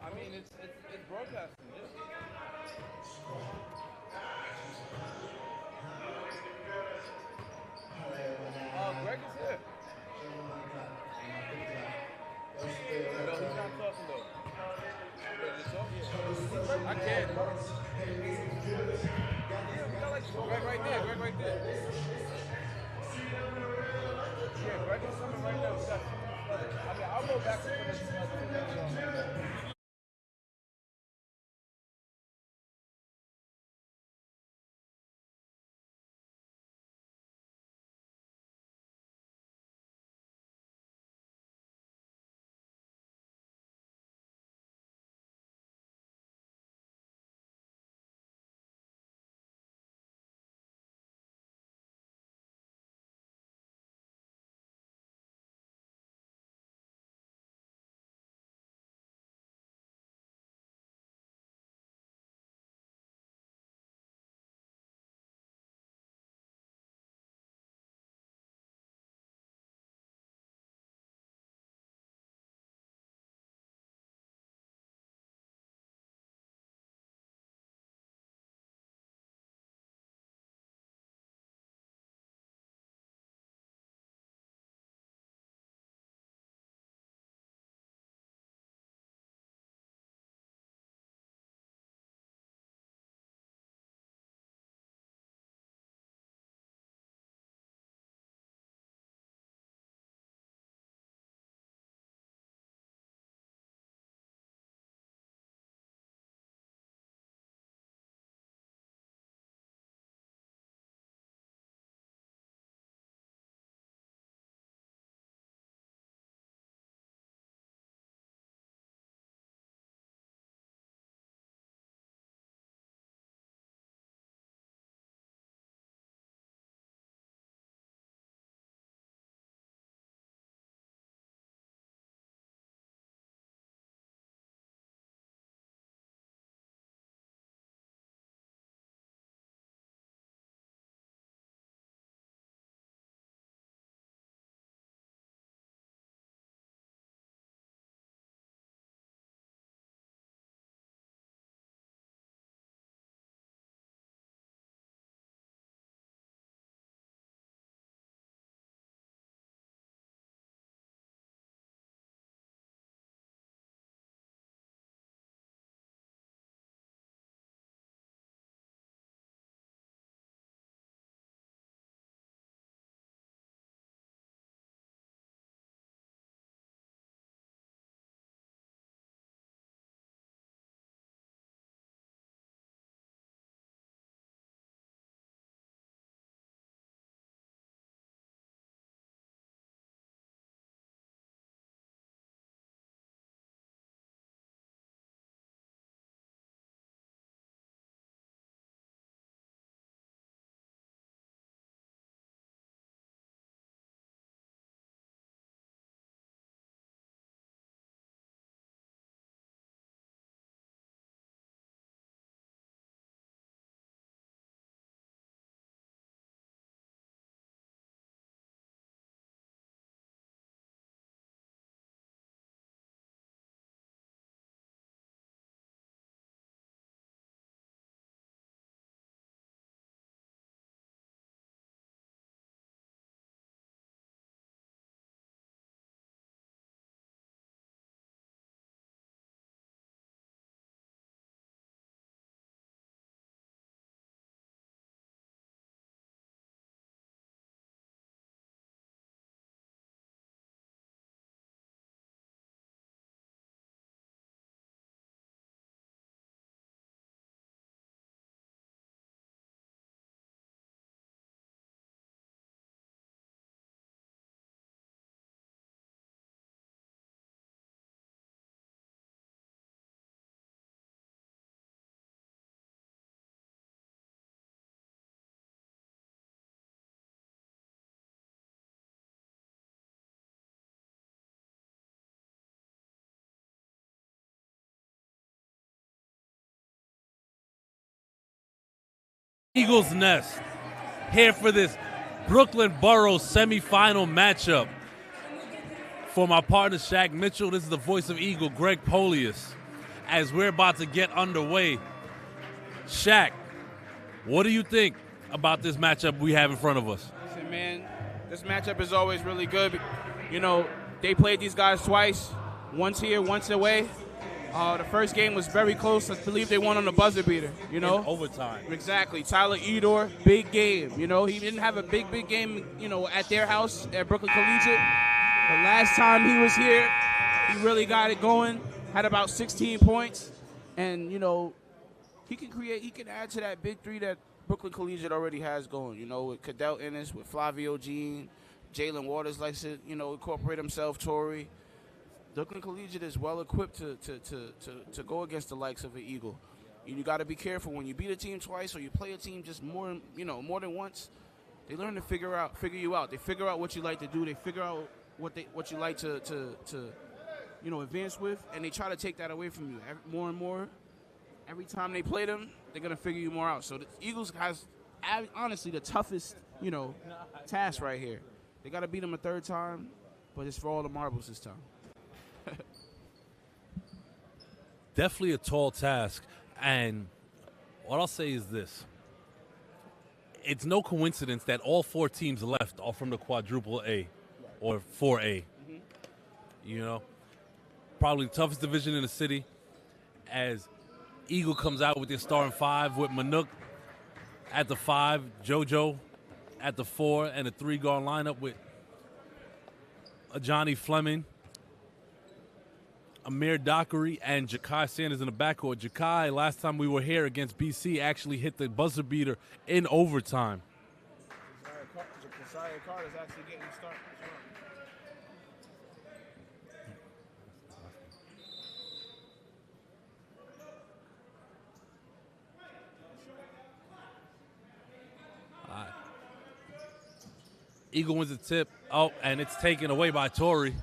I mean, it's broadcasting. Greg is here. No, he's not talking though. Ready to talk? Yeah. I can. Yeah, we got like Greg right there. Greg right there. Yeah, Greg is coming right now. We got 2 minutes left. I mean, I'll go back to put this 2 minutes on. Eagles Nest here for this Brooklyn Borough semifinal matchup. For my partner Shaq Mitchell, this is the voice of Eagle, Greg Polius. as we're about to get underway. Shaq, what do you think about this matchup we have in front of us? Listen, man, this matchup is always really good. You know, they played these guys twice, once here, once away. The first game was very close. I believe they won on the buzzer beater, you know? In overtime. Exactly. Tyler Edor, big game. You know, he didn't have a big game, you know, at their house at Brooklyn Collegiate. But last time he was here, he really got it going, had about 16 points. And, you know, he can add to that big three that Brooklyn Collegiate already has going, you know, with Cadell Ennis, with Flavio Jean, Jalen Waters likes to, you know, incorporate himself, Torrey. Brooklyn Collegiate is well equipped to go against the likes of an Eagle. You got to be careful when you beat a team twice or you play a team just more than once. They learn to figure you out. They figure out what you like to do. They figure out what you like to you know, advance with, and they try to take that away from you more and more. Every time they play them, they're gonna figure you more out. So the Eagles has honestly the toughest, you know, task right here. They got to beat them a third time, but it's for all the marbles this time. Definitely a tall task, and what I'll say is this. It's no coincidence that all 4 teams left are from the quadruple A or 4A. You know, probably the toughest division in the city, as Eagle comes out with their starting 5 with Manuk at the 5, JoJo at the 4, and a 3-guard lineup with Johnny Fleming, Amir Dockery, and Ja'Kai Sanders in the backcourt. Ja'Kai, last time we were here against BC, actually hit the buzzer beater in overtime. Josiah Carter's actually getting started. Eagle wins the tip. Oh, and it's taken away by Torrey.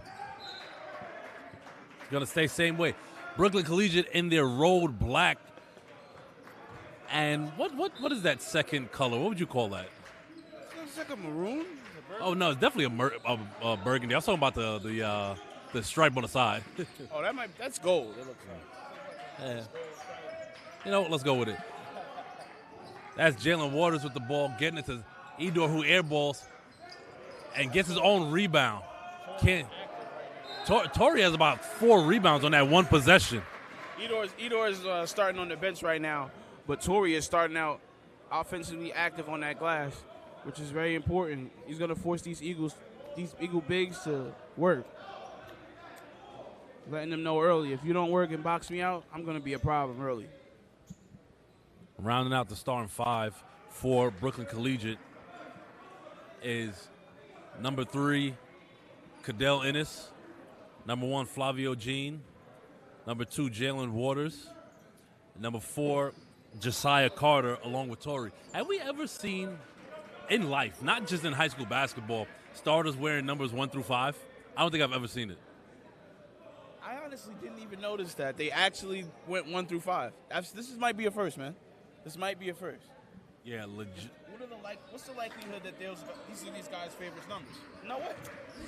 Going to stay same way. Brooklyn Collegiate in their road black. And what is that second color? What would you call that? It's like a maroon. Oh, no, it's definitely a burgundy. I was talking about the stripe on the side. Oh, that's gold. It looks like. Yeah. You know what? Let's go with it. That's Jalen Waters with the ball, getting it to Edor, who airballs and gets his own rebound. Torrey has about 4 rebounds on that one possession. Edor is starting on the bench right now, but Torrey is starting out offensively active on that glass, which is very important. He's going to force these Eagle bigs to work. Letting them know early, if you don't work and box me out, I'm going to be a problem early. Rounding out the starting 5 for Brooklyn Collegiate is number 3, Cadell Ennis. Number 1, Flavio Jean. Number 2, Jalen Waters. Number 4, Josiah Carter, along with Torrey. Have we ever seen in life, not just in high school basketball, starters wearing numbers 1 through 5? I don't think I've ever seen it. I honestly didn't even notice that. They actually went 1 through 5. This might be a first, man. This might be a first. Yeah, legit. What's the likelihood that these are these guys' favorite numbers? No way.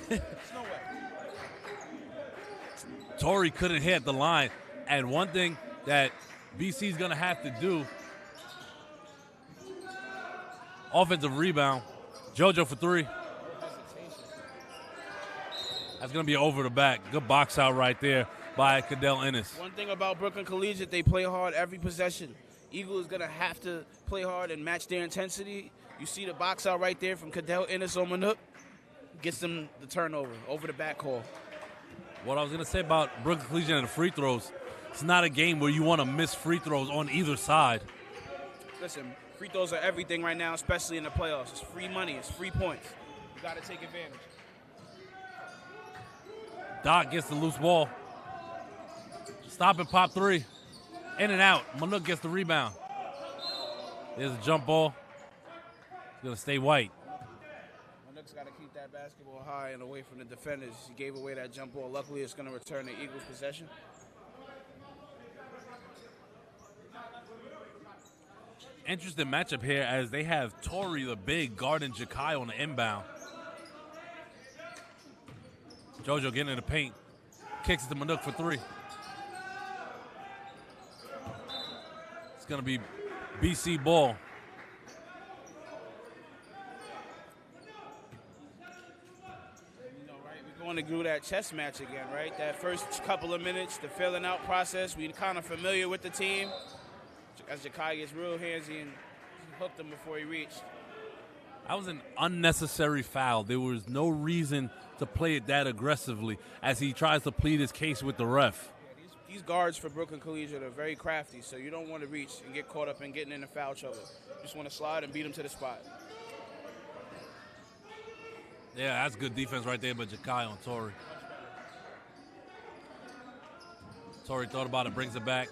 There's no way. Torrey couldn't hit the line. And one thing that BC's going to have to do, offensive rebound, JoJo for 3. That's going to be over the back. Good box out right there by Cadell Ennis. One thing about Brooklyn Collegiate, they play hard every possession. Eagle is going to have to play hard and match their intensity. You see the box out right there from Cadell Ennis on Manuk. Gets them the turnover over the back call. What I was going to say about Brooklyn Collegiate and the free throws, it's not a game where you want to miss free throws on either side. Listen, free throws are everything right now, especially in the playoffs. It's free money. It's free points. You got to take advantage. Doc gets the loose ball. Stop and pop 3. In and out. Manuk gets the rebound. There's a jump ball. He's going to stay white. Manuk's got to keep that basketball high and away from the defenders. He gave away that jump ball. Luckily, it's going to return to Eagles' possession. Interesting matchup here as they have Torrey the big guarding Ja'Kai on the inbound. JoJo getting in the paint. Kicks it to Manuk for 3. going to be BC ball. We're going to do that chess match again, right? That first couple of minutes, the filling out process, we're kind of familiar with the team. As Jakai gets real handsy and hooked him before he reached. That was an unnecessary foul. There was no reason to play it that aggressively as he tries to plead his case with the ref. Yeah, these guards for Brooklyn Collegiate are very crafty, so you don't want to reach and get caught up in getting into foul trouble. You just want to slide and beat him to the spot. Yeah, that's good defense right there, but Jakai on Torrey. Torrey thought about it, brings it back.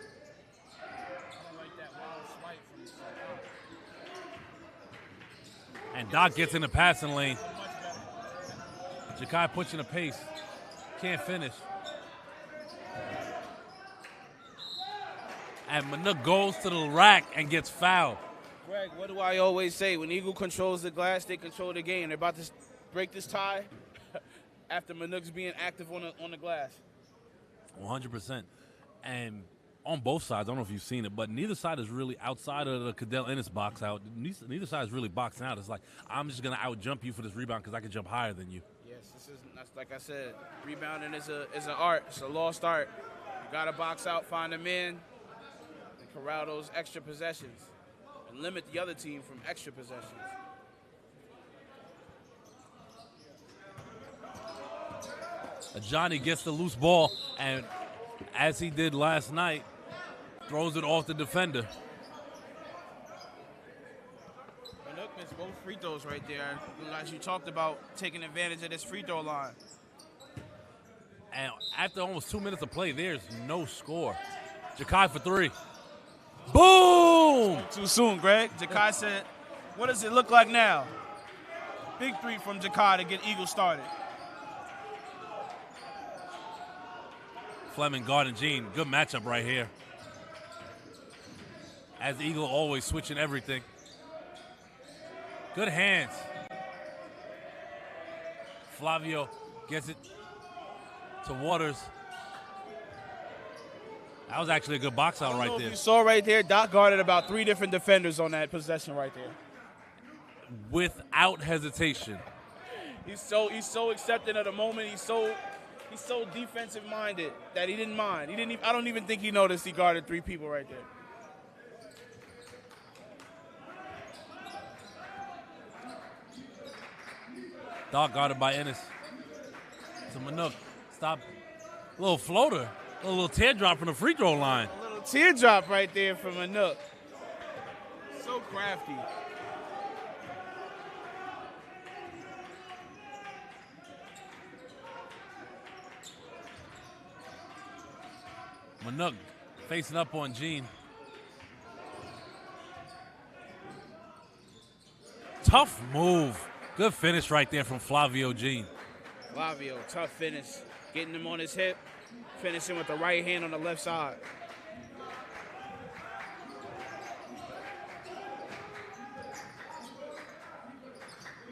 And Doc gets in the passing lane. Jakai pushing the pace. Can't finish. And Manuk goes to the rack and gets fouled. Greg, what do I always say? When Eagle controls the glass, they control the game. They're about to break this tie after Manuk's being active on the glass. 100%. And on both sides, I don't know if you've seen it, but neither side is really outside of the Cadell Ennis box out. Neither side is really boxing out. It's like, I'm just going to out-jump you for this rebound because I can jump higher than you. Yes, that's like I said, rebounding is an art. It's a lost art. You got to box out, find them in, and corral those extra possessions and limit the other team from extra possessions. Johnny gets the loose ball, and as he did last night, throws it off the defender. Manuk missed both free throws right there. As you talked about, taking advantage of this free throw line. And after almost 2 minutes of play, there's no score. Jakai for three. Boom! Too soon, Greg. Jakai said, what does it look like now? Big three from Jakai to get Eagles started. Fleming guarding Gene. Good matchup right here. As Eagle always switching everything. Good hands. Flavio gets it to Waters. That was actually a good box out right there. You saw right there, Doc guarded about 3 different defenders on that possession right there. Without hesitation. He's so accepting of the moment. He's so defensive minded that he didn't mind. I don't even think he noticed he guarded 3 people right there. Doc guarded by Ennis. To Manuk. Stop. A little floater. A little teardrop from the free throw line. A little teardrop right there from Manuk. So crafty. Manuk facing up on Gene. Tough move. Good finish right there from Flavio Gene. Flavio, tough finish. Getting him on his hip. Finishing with the right hand on the left side.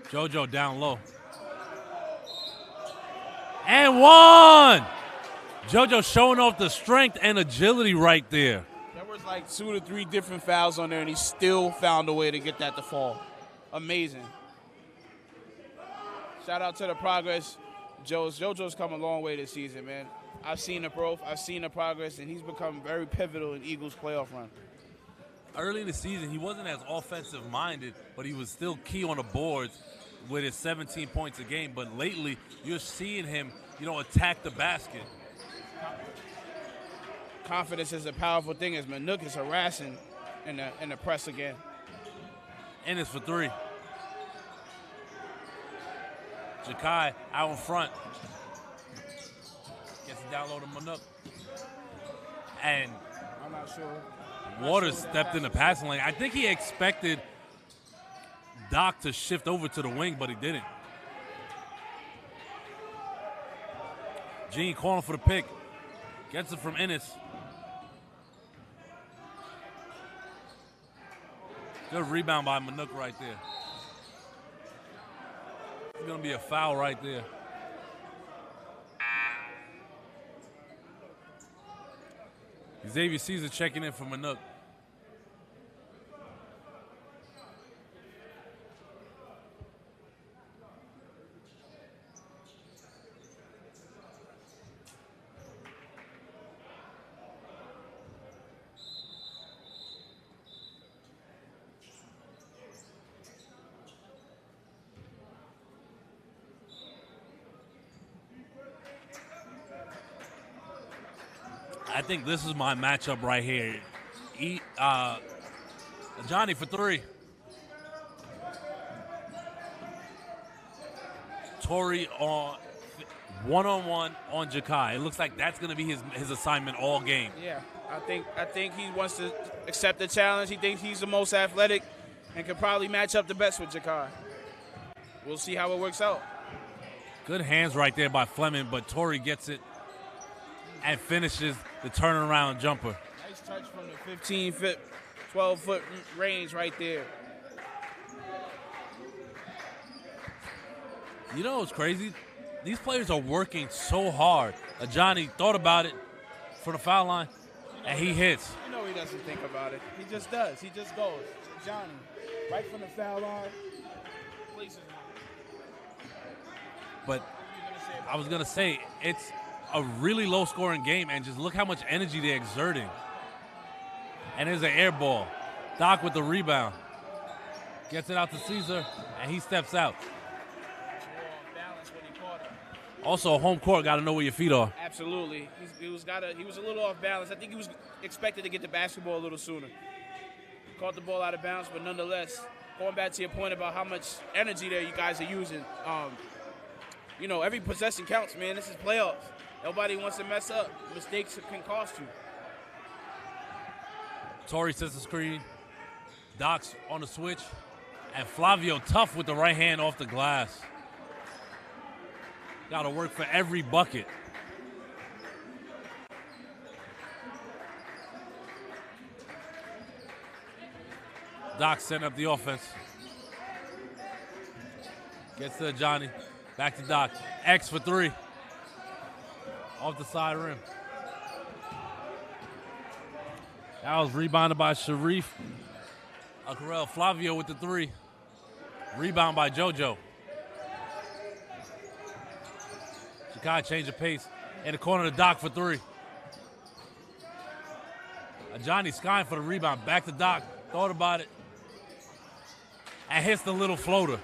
JoJo down low. And one! JoJo showing off the strength and agility right there. There was like 2 to 3 different fouls on there, and he still found a way to get that to fall. Amazing. Shout out to the progress. JoJo's come a long way this season, man. I've seen the growth, I've seen the progress, and he's become very pivotal in Eagles' playoff run. Early in the season, he wasn't as offensive-minded, but he was still key on the boards with his 17 points a game. But lately, you're seeing him, attack the basket. Confidence is a powerful thing as Manuk is harassing in the press again. Ennis for 3. Jakai out in front. Gets it down low to Manuk. And I'm not sure. Waters stepped in the passing lane. I think he expected Doc to shift over to the wing, but he didn't. Gene calling for the pick. Gets it from Ennis. Good rebound by Manuk right there. It's going to be a foul right there. Xavier Caesar checking in for Manuk. think this is my matchup right here. Johnny for three. Torrey on one-on-one on Jakai. It looks like that's going to be his assignment all game. Yeah, I think he wants to accept the challenge. He thinks he's the most athletic and can probably match up the best with Jakai. We'll see how it works out. Good hands right there by Fleming, but Torrey gets it and finishes the turnaround jumper. Nice touch from the 15-foot, 12-foot range right there. You know what's crazy? These players are working so hard. Johnny thought about it for the foul line, and he hits. You know he doesn't think about it. He just does. He just goes. Johnny, right from the foul line, places him. But I was going to say, it's a really low-scoring game, and just look how much energy they're exerting. And there's an air ball. Doc with the rebound. Gets it out to Caesar, and he steps out. Also, home court, got to know where your feet are. Absolutely. He was a little off balance. I think he was expected to get the basketball a little sooner. Caught the ball out of bounds, but nonetheless, going back to your point about how much energy there you guys are using, you know, every possession counts, man. This is playoffs. Nobody wants to mess up. Mistakes can cost you. Torrey sets the screen. Doc's on the switch. And Flavio tough with the right hand off the glass. Got to work for every bucket. Doc setting up the offense. Gets to Johnny. Back to Doc. X for three. Off the side rim. That was rebounded by Sharif. Acarel Flavio with the three. Rebound by JoJo. Jakai change of pace. In the corner to Doc for three. Johnny skying for the rebound. Back to Doc. Thought about it. And hits the little floater.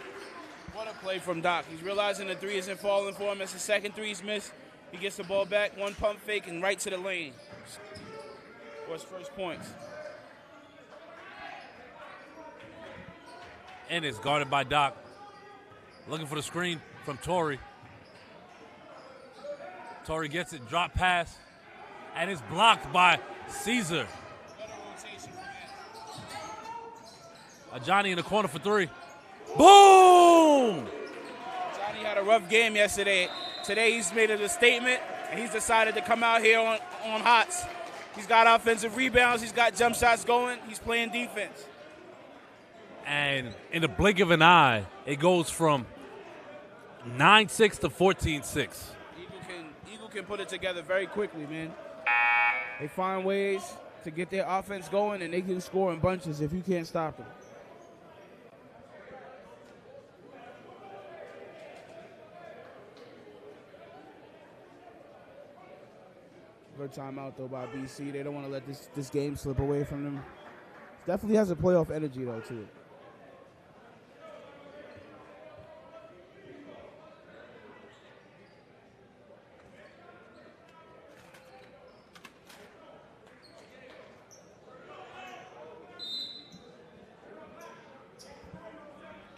What a play from Doc. He's realizing the three isn't falling for him. It's the second three's missed. He gets the ball back, one pump fake, and right to the lane for his first points. And it's guarded by Doc. Looking for the screen from Torrey. Torrey gets it, drop pass, and it's blocked by Caesar. Johnny in the corner for three. Boom! Johnny had a rough game yesterday. Today he's made it a statement, and he's decided to come out here on hots. He's got offensive rebounds. He's got jump shots going. He's playing defense. And in the blink of an eye, it goes from 9-6 to 14-6. Eagle can put it together very quickly, man. They find ways to get their offense going, and they can score in bunches if you can't stop them. Good timeout, though, by BC. They don't want to let this game slip away from them. Definitely has a playoff energy, though, to it.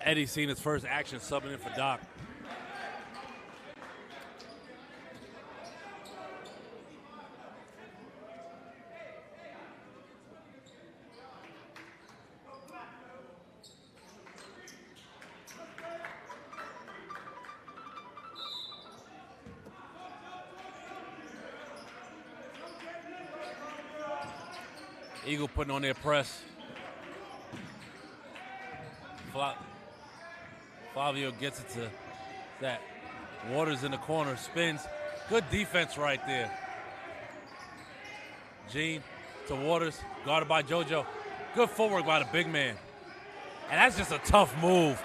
Eddie's seen his first action subbing in for Doc. Eagle putting on their press. Flavio gets it to that. Waters in the corner, spins. Good defense right there. Gene to Waters, guarded by JoJo. Good footwork by the big man. And that's just a tough move.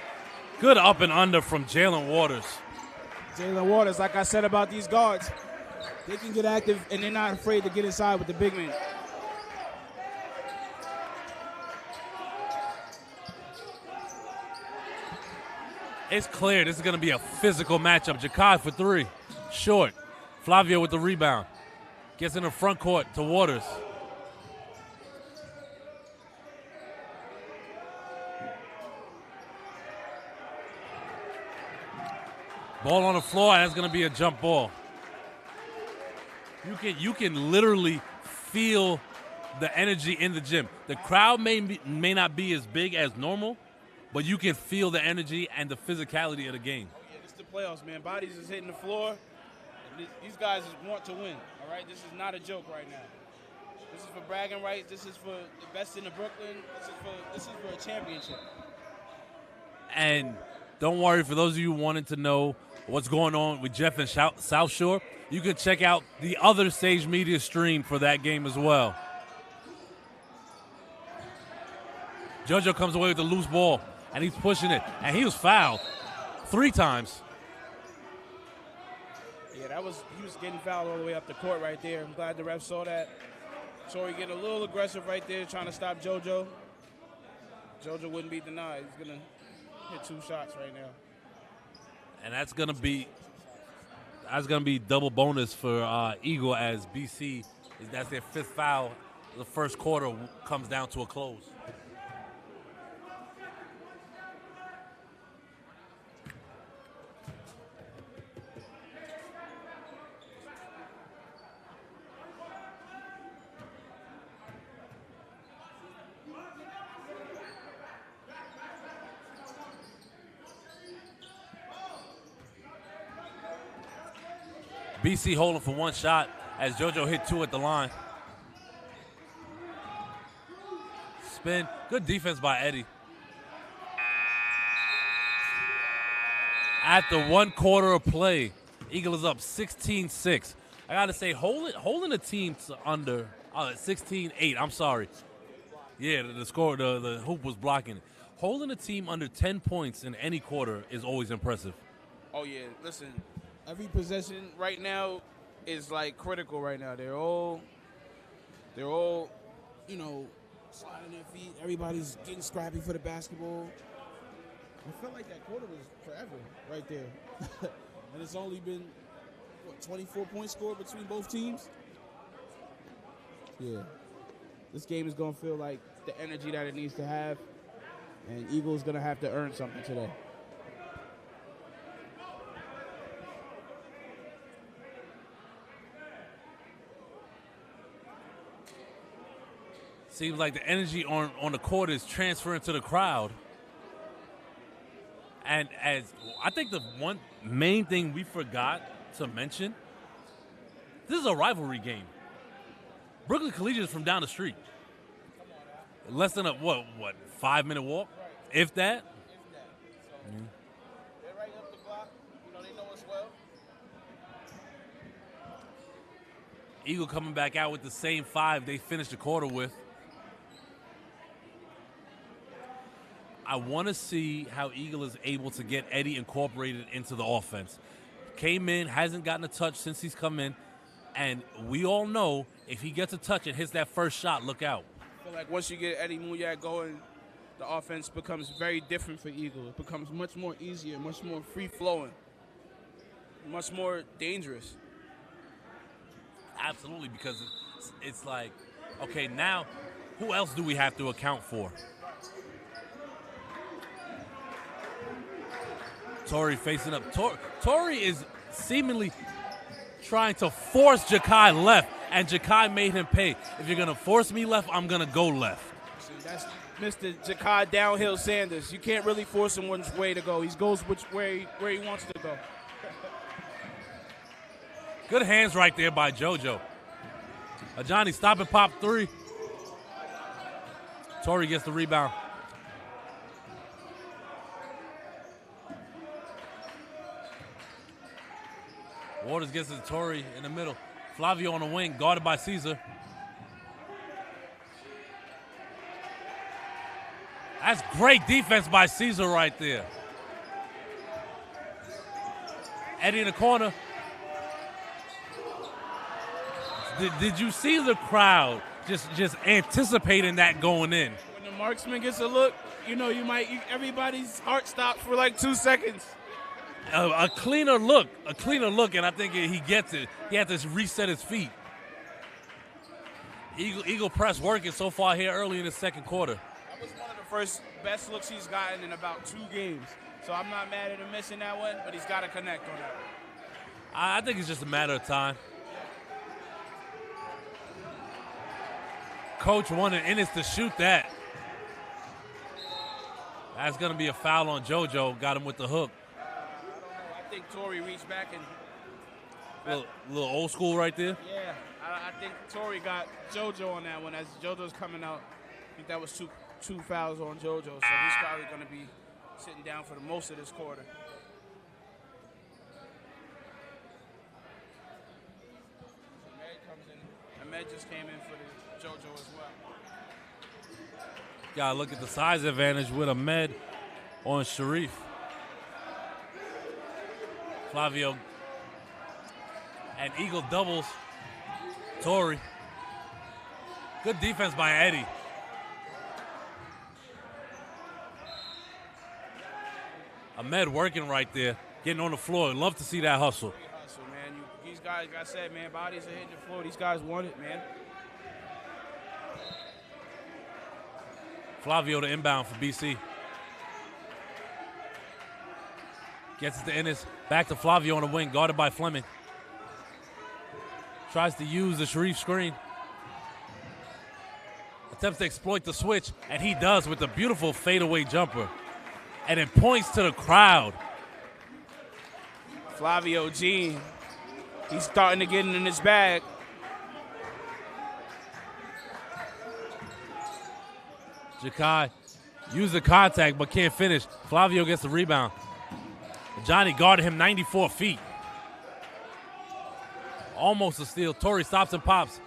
Good up and under from Jalen Waters. Jalen Waters, like I said about these guards, they can get active and they're not afraid to get inside with the big man. It's clear this is going to be a physical matchup. Jakai for three. Short. Flavio with the rebound. Gets in the front court to Waters. Ball on the floor, and that's going to be a jump ball. You can literally feel the energy in the gym. The crowd may not be as big as normal, but you can feel the energy and the physicality of the game. Oh, yeah, it's the playoffs, man. Bodies is hitting the floor. These guys want to win, all right? This is not a joke right now. This is for bragging rights. This is for the best in the Brooklyn. This is for a championship. And don't worry, for those of you who wanted to know what's going on with Jeff and South Shore, you can check out the other Sage Media stream for that game as well. JoJo comes away with the loose ball, and he's pushing it, and he was fouled 3 times. Yeah, he was getting fouled all the way up the court right there. I'm glad the ref saw that. Torrey getting a little aggressive right there, trying to stop JoJo. JoJo wouldn't be denied. He's going to hit 2 shots right now. And that's gonna be double bonus for Eagle, as BC that's their 5th foul. The first quarter comes down to a close. BC holding for 1 shot as JoJo hit 2 at the line. Spin. Good defense by Eddie. At the 1 quarter of play, Eagle is up 16-6. I got to say, holding the team to under 16-8. I'm sorry. Yeah, the hoop was blocking it. Holding a team under 10 points in any quarter is always impressive. Oh, yeah. Listen. Every possession right now is like critical right now. They're all, you know, sliding their feet. Everybody's getting scrappy for the basketball. I felt like that quarter was forever right there. And it's only been, 24 points scored between both teams? Yeah. This game is going to feel like the energy that it needs to have. And Eagle's going to have to earn something today. Seems like the energy on the court is transferring to the crowd. And as I think the one main thing we forgot to mention, this is a rivalry game. Brooklyn Collegiate is from down the street. Less than a 5-minute walk, if that. So they're right up the block. They know us well. Eagle coming back out with the same 5 they finished the quarter with. I want to see how Eagle is able to get Eddie incorporated into the offense. Came in, hasn't gotten a touch since he's come in, and we all know if he gets a touch and hits that first shot, look out. I feel like once you get Eddie Muyak going, the offense becomes very different for Eagle. It becomes much more easier, much more free-flowing, much more dangerous. Absolutely, because it's like, okay, now who else do we have to account for? Torrey facing up. Torrey is seemingly trying to force Jakai left, and Jakai made him pay. If you're going to force me left, I'm going to go left. See, that's Mr. Jakai Downhill Sanders. You can't really force him which way to go. He goes where he wants to go. Good hands right there by JoJo. Johnny, stop and pop 3. Torrey gets the rebound. Waters gets to Torrey in the middle. Flavio on the wing, guarded by Caesar. That's great defense by Caesar right there. Eddie in the corner. Did you see the crowd just anticipating that going in? When the marksman gets a look, everybody's heart stops for like 2 seconds. A cleaner look, and I think he gets it. He had to reset his feet. Eagle press working so far here early in the second quarter. That was one of the first best looks he's gotten in about 2 games. So I'm not mad at him missing that one, but he's got to connect on that. I think it's just a matter of time. Coach wanted Ennis to shoot that. That's going to be a foul on JoJo. Got him with the hook. I don't know. I think Torrey reached back and... Little old school right there. Yeah, I think Torrey got JoJo on that one as JoJo's coming out. I think that was two fouls on JoJo, so he's probably going to be sitting down for the most of this quarter. Ahmed comes in. Ahmed just came in for the JoJo as well. Got to look at the size advantage with Ahmed on Sharif. Flavio and Eagle doubles Torrey. Good defense by Eddie. Ahmed working right there, getting on the floor. Love to see that hustle. Great hustle, man. These guys, like I said, man, bodies are hitting the floor. These guys want it, man. Flavio to inbound for BC. Gets it to Ennis. Back to Flavio on the wing, guarded by Fleming. Tries to use the Sharif screen. Attempts to exploit the switch, and he does with a beautiful fadeaway jumper. And it points to the crowd. Flavio Jean, he's starting to get in his bag. Jakai used the contact but can't finish. Flavio gets the rebound. Johnny guarded him 94 feet. Almost a steal. Torrey stops and pops.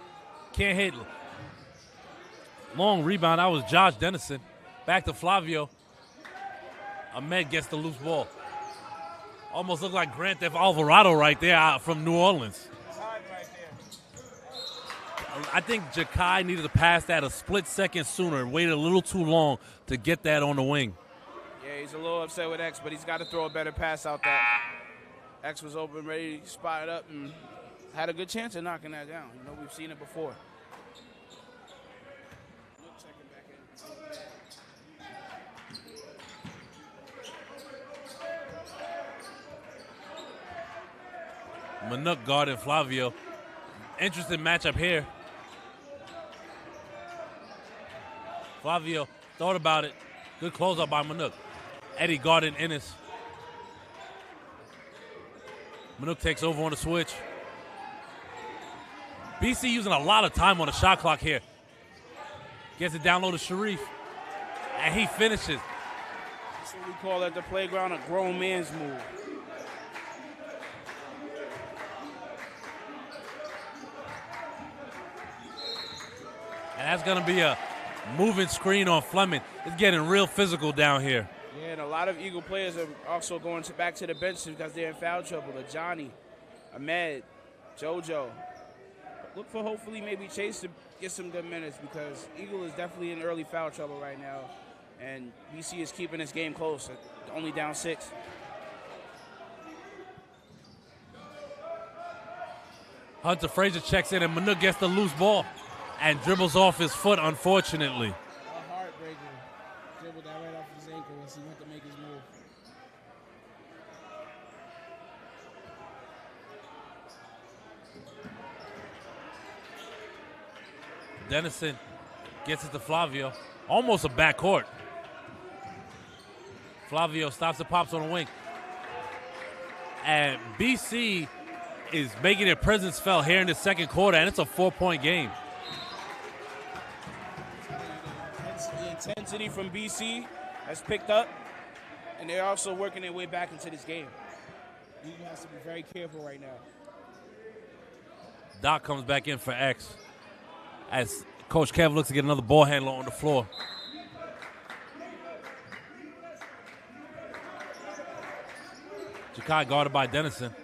Can't hit. Long rebound. That was Josh Dennison. Back to Flavio. Ahmed gets the loose ball. Almost looked like Grand Theft Alvarado right there from New Orleans. I think Jakai needed to pass that a split second sooner. Waited a little too long to get that on the wing. Yeah, he's a little upset with X, but he's got to throw a better pass out there. X was open, ready to spot it up, and had a good chance of knocking that down. You know, we've seen it before. Manuk guarding Flavio. Interesting matchup here. Flavio thought about it. Good closeout by Manuk. Eddie guarding Ennis. Manuk takes over on the switch. BC using a lot of time on the shot clock here. Gets it down low to Sharif. And he finishes. That's what we call at the playground a grown man's move. And that's going to be a moving screen on Fleming. It's getting real physical down here. Yeah, and a lot of Eagle players are also going back to the bench because they're in foul trouble. Johnny, Ahmed, JoJo. Look for hopefully maybe Chase to get some good minutes because Eagle is definitely in early foul trouble right now. And BC is keeping this game close, only down 6. Hunter Frazier checks in and Manuk gets the loose ball and dribbles off his foot, unfortunately. A heartbreaker. Dribbled that right off his ankle as he went to make his move. Dennison gets it to Flavio. Almost a backcourt. Flavio stops and pops on the wing. And BC is making their presence felt here in the second quarter, and it's a 4-point game. The intensity from BC has picked up, and they're also working their way back into this game. Eagle has to be very careful right now. Doc comes back in for X as Coach Kev looks to get another ball handler on the floor. Jakai guarded by Dennison.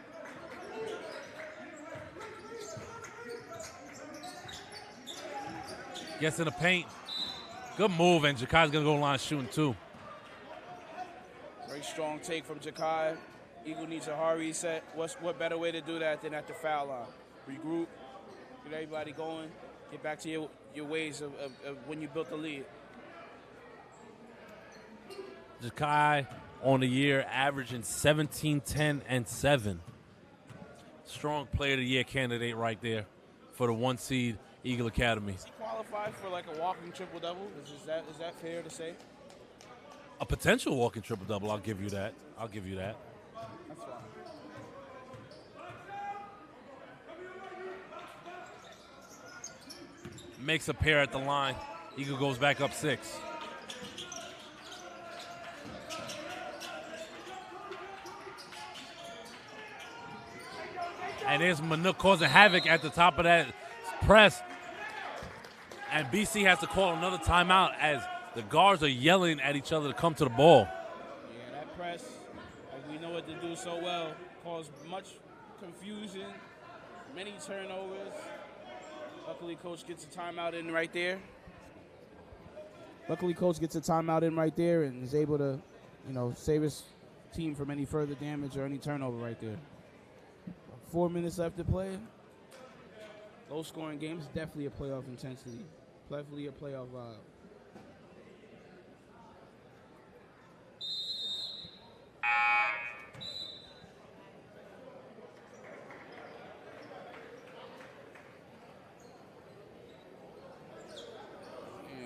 Gets in the paint. Good move, and Jakai's going to go line shooting too. Very strong take from Jakai. Eagle needs a hard reset. What better way to do that than at the foul line? Regroup, get everybody going, Get back to your ways of when you built the lead. Jakai on the year averaging 17, 10, and 7. Strong player of the year candidate right there for the 1 seed Eagle Academy. Is he qualified for like a walking triple-double? Is that fair to say? A potential walking triple-double, I'll give you that. That's fine. Makes a pair at the line. Eagle goes back up 6. And there's Manuk causing havoc at the top of that press. And BC has to call another timeout as the guards are yelling at each other to come to the ball. Yeah, that press, like we know what to do so well, caused much confusion, many turnovers. Luckily, Coach gets a timeout in right there. And is able to, save his team from any further damage or any turnover right there. 4 minutes left to play. Low-scoring games, definitely a playoff intensity. Definitely a playoff vibe.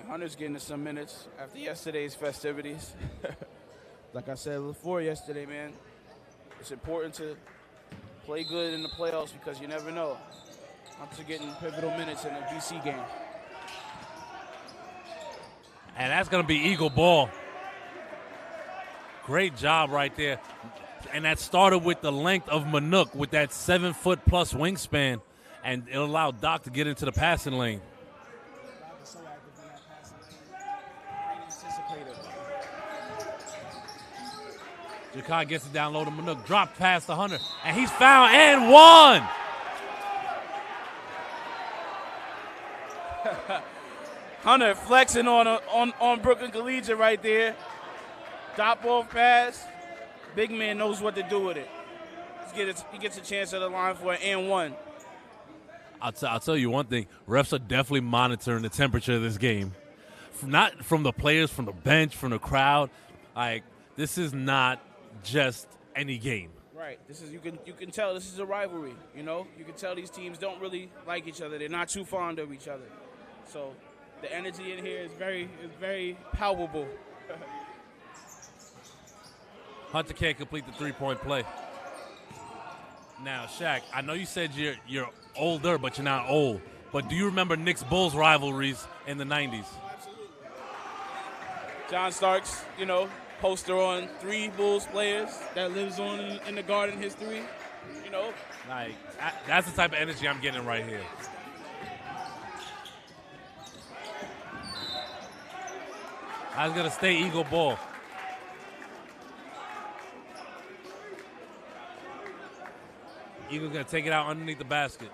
Hunter's getting some minutes after yesterday's festivities. Like I said before yesterday, man, it's important to play good in the playoffs because you never know. Hunter's getting pivotal minutes in a BC game. And that's going to be Eagle ball. Great job right there. And that started with the length of Manuk with that 7-foot-plus wingspan. And it allowed Doc to get into the passing lane. Jakai gets it down low to Manuk, dropped past the Hunter, and he's fouled and won. Hunter flexing on Brooklyn Collegiate right there. Drop off pass. Big man knows what to do with it. He gets a chance at the line for an and one. I'll tell you one thing. Refs are definitely monitoring the temperature of this game. Not from the players, from the bench, from the crowd. Like, this is not just any game. Right. This is you can tell this is a rivalry, You can tell these teams don't really like each other. They're not too fond of each other. So the energy in here is very palpable. Hunter can't complete the three-point play. Now, Shaq, I know you said you're older, but you're not old. But do you remember Knicks Bulls rivalries in the 90s? Absolutely. John Starks, poster on 3 Bulls players that lives on in the Garden history, Like, that's the type of energy I'm getting right here. I was going to stay Eagle ball. Eagle's going to take it out underneath the basket.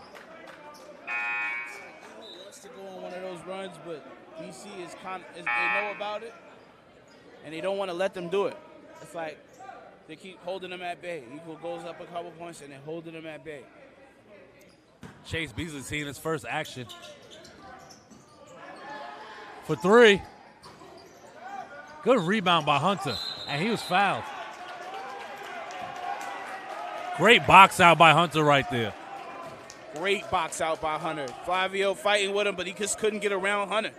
He wants to go on one of those runs, but BC they know about it. And they don't want to let them do it. It's like they keep holding them at bay. Eagle goes up a couple points and they're holding them at bay. Chase Beasley seeing his first action. For 3. Good rebound by Hunter. And he was fouled. Great box out by Hunter right there. Great box out by Hunter. Flavio fighting with him, but he just couldn't get around Hunter.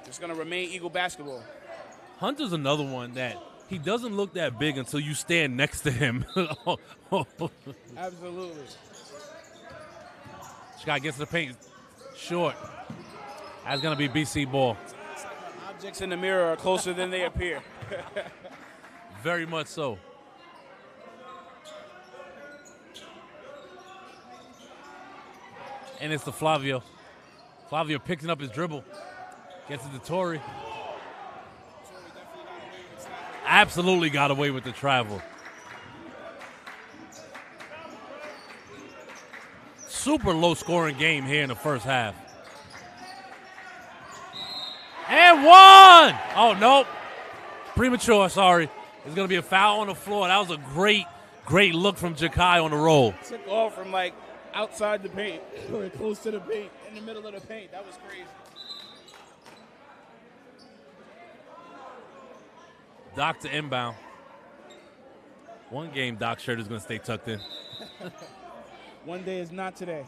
It's going to remain Eagle basketball. Hunter's another one that he doesn't look that big until you stand next to him. Absolutely. Scott gets to the paint. Short. That's going to be BC ball. Objects in the mirror are closer than they appear. Very much so. And it's to Flavio. Flavio picking up his dribble. Gets it to Torrey. Absolutely got away with the travel. Super low-scoring game here in the first half. And one! Oh, nope. Premature, sorry. There's going to be a foul on the floor. That was a great look from Jakai on the roll. Took off from, outside the paint or close to the paint, in the middle of the paint. That was crazy. Doc to inbound. One game, Doc's shirt is going to stay tucked in. One day is not today.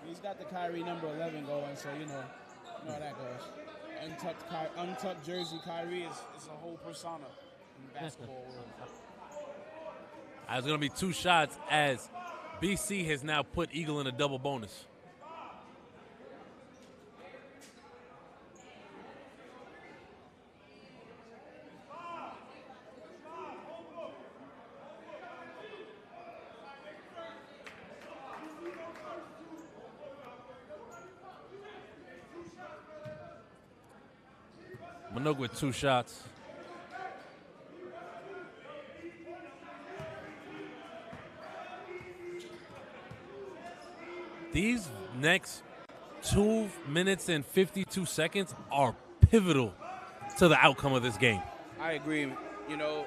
He's got the Kyrie number 11 going, so you know how that goes. Untucked jersey Kyrie is a whole persona in the basketball world. There's going to be 2 shots as BC has now put Eagle in a double bonus. Manook with 2 shots. These next 2 minutes and 52 seconds are pivotal to the outcome of this game. I agree. You know,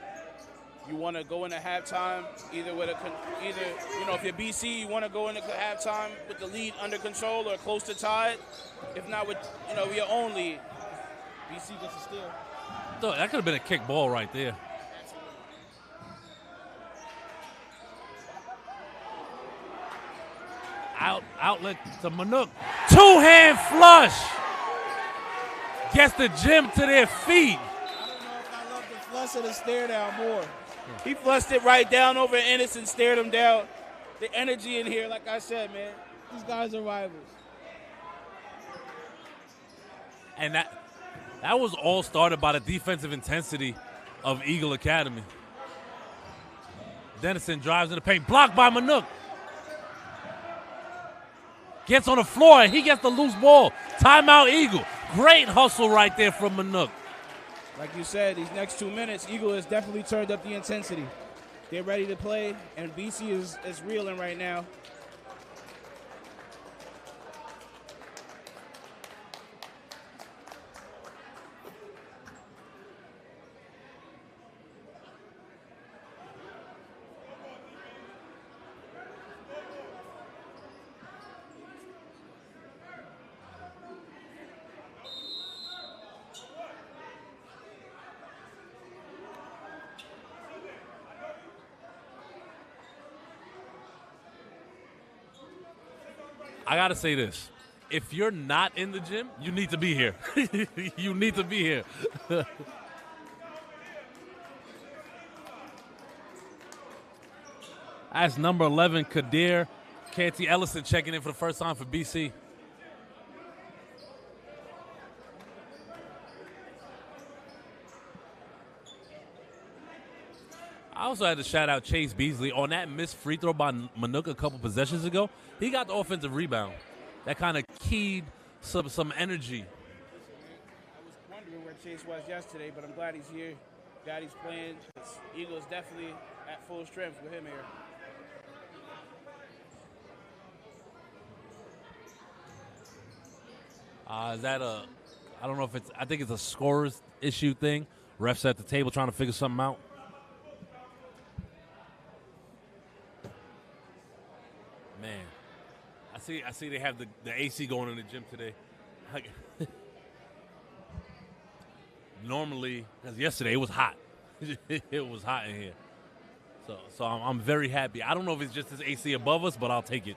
you want to go into halftime either if you're BC, you want to go into halftime with the lead under control or close to tied. If not with your own lead. BC gets a steal. So that could have been a kick ball right there. Outlet to Manook. 2-hand flush. Gets the gym to their feet. I don't know if I love the flush or the stare down more. He flushed it right down over Ennis and stared him down. The energy in here, like I said, man, these guys are rivals. And that was all started by the defensive intensity of Eagle Academy. Dennison drives in the paint, blocked by Manook. Gets on the floor, and he gets the loose ball. Timeout, Eagle. Great hustle right there from Manook. Like you said, these next 2 minutes, Eagle has definitely turned up the intensity. They're ready to play, and BC is reeling right now. I got to say this. If you're not in the gym, you need to be here. You need to be here. That's number 11, Kadir Canty Ellison, checking in for the first time for BC. I also had to shout out Chase Beasley on that missed free throw by Manook a couple possessions ago. He got the offensive rebound. That kind of keyed some energy. I was wondering where Chase was yesterday, but I'm glad he's here. Glad he's playing. Eagles definitely at full strength with him here. Is that I don't know if I think it's a scorer's issue thing. Refs at the table trying to figure something out. Man, I see they have the AC going in the gym today. Normally, because yesterday it was hot. It was hot in here. So I'm very happy. I don't know if it's just this AC above us, but I'll take it.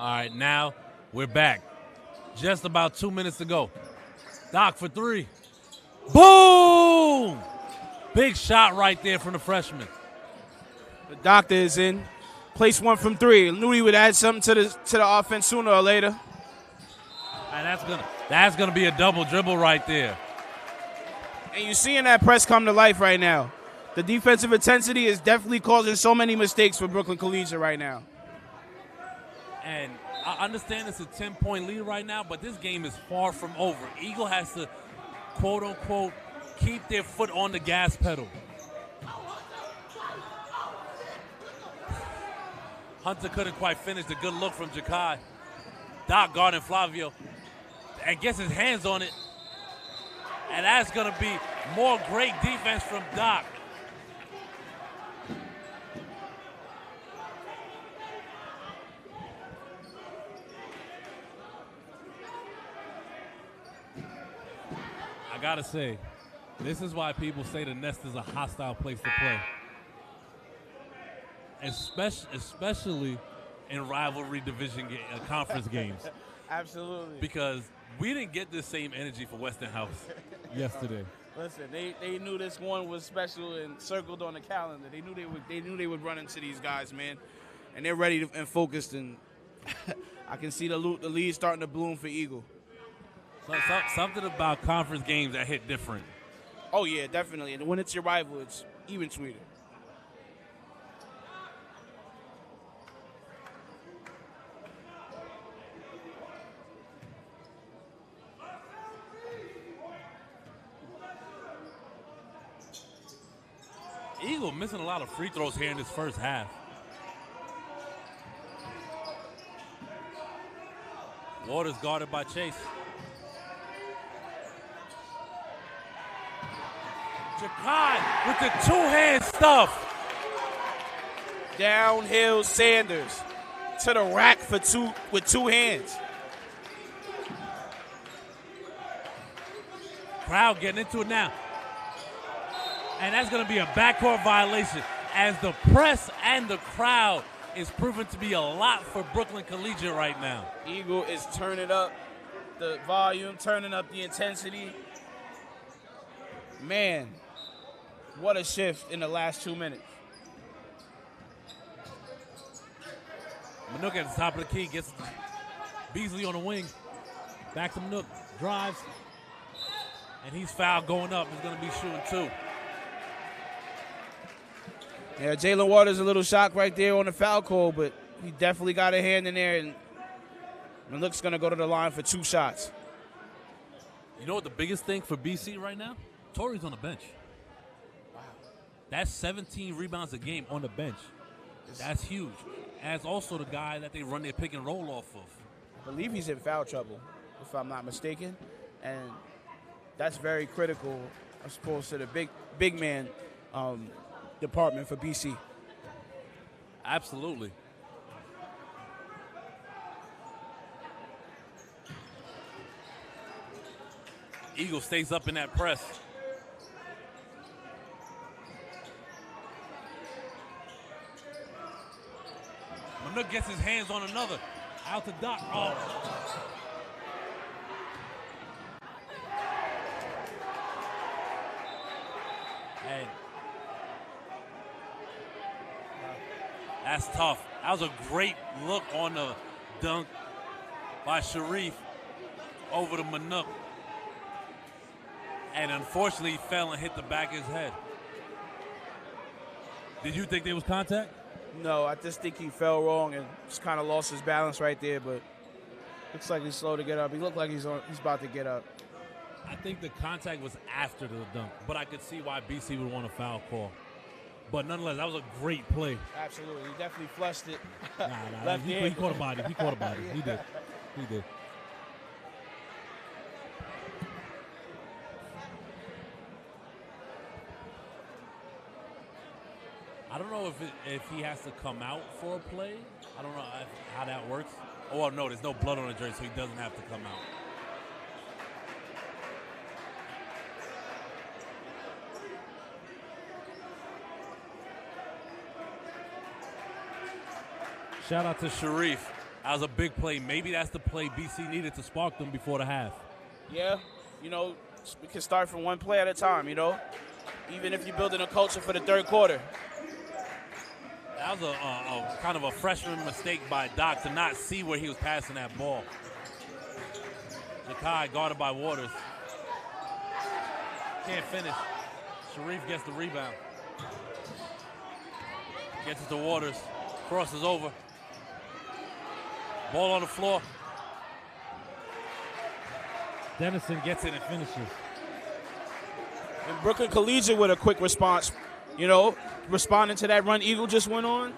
All right, now we're back. Just about 2 minutes to go. Doc for three. Boom! Big shot right there from the freshman. The doctor is in. Placed one from three. Knew he would add something to the offense sooner or later. And that's gonna be a double dribble right there. And you're seeing that press come to life right now. The defensive intensity is definitely causing so many mistakes for Brooklyn Collegiate right now. And I understand it's a 10-point lead right now, but this game is far from over. Eagle has to, quote-unquote, keep their foot on the gas pedal. Hunter couldn't quite finish the good look from Jakai. Doc guarding Flavio and gets his hands on it. And that's going to be more great defense from Doc. I got to say, this is why people say the Nest is a hostile place to play. Especially in rivalry division conference games. Absolutely. Because we didn't get the same energy for Westinghouse yesterday. Listen, they knew this one was special and circled on the calendar. They knew they would run into these guys, man, and they're ready and focused. And I can see the lead starting to bloom for Eagle. So something about conference games that hit different. Oh yeah, definitely. And when it's your rival, it's even sweeter. Eagle missing a lot of free throws here in this first half. Waters guarded by Chase. Jakai with the two-hand stuff. Downhill Sanders to the rack with two hands. Crowd getting into it now. And that's going to be a backcourt violation as the press and the crowd is proven to be a lot for Brooklyn Collegiate right now. Eagle is turning up the volume, turning up the intensity. Man, what a shift in the last 2 minutes. Manook at the top of the key gets Beasley on the wing. Back to Manook, drives. And he's fouled going up. He's going to be shooting two. Yeah, Jalen Waters a little shocked right there on the foul call, but he definitely got a hand in there, and Manook's going to go to the line for 2 shots. You know what the biggest thing for BC right now? Torrey's on the bench. Wow. That's 17 rebounds a game on the bench. That's huge. As also the guy that they run their pick and roll off of. I believe he's in foul trouble, if I'm not mistaken, and that's very critical, I suppose, to the big man department for BC. Absolutely. Eagle stays up in that press. Manook gets his hands on another. Out to Doc. Oh. And that's tough. That was a great look on the dunk by Sharif over to Manook. And unfortunately, he fell and hit the back of his head. Did you think there was contact? No, I just think he fell wrong and just kind of lost his balance right there, but looks like he's slow to get up. He looked like he's about to get up. I think the contact was after the dunk, but I could see why BC would want a foul call. But nonetheless, that was a great play. Absolutely. He definitely flushed it. Left he caught a body. He caught a body. He did. He did. I don't know if he has to come out for a play. I don't know how that works. Oh, well, no, there's no blood on the jersey, so he doesn't have to come out. Shout out to Sharif. That was a big play. Maybe that's the play BC needed to spark them before the half. Yeah, we can start from one play at a time, even if you're building a culture for the third quarter. That was a kind of a freshman mistake by Doc to not see where he was passing that ball. Jakai guarded by Waters. Can't finish. Sharif gets the rebound. Gets it to Waters. Crosses over. Ball on the floor. Dennison gets it and finishes. And Brooklyn Collegiate with a quick response, responding to that run Eagle just went on.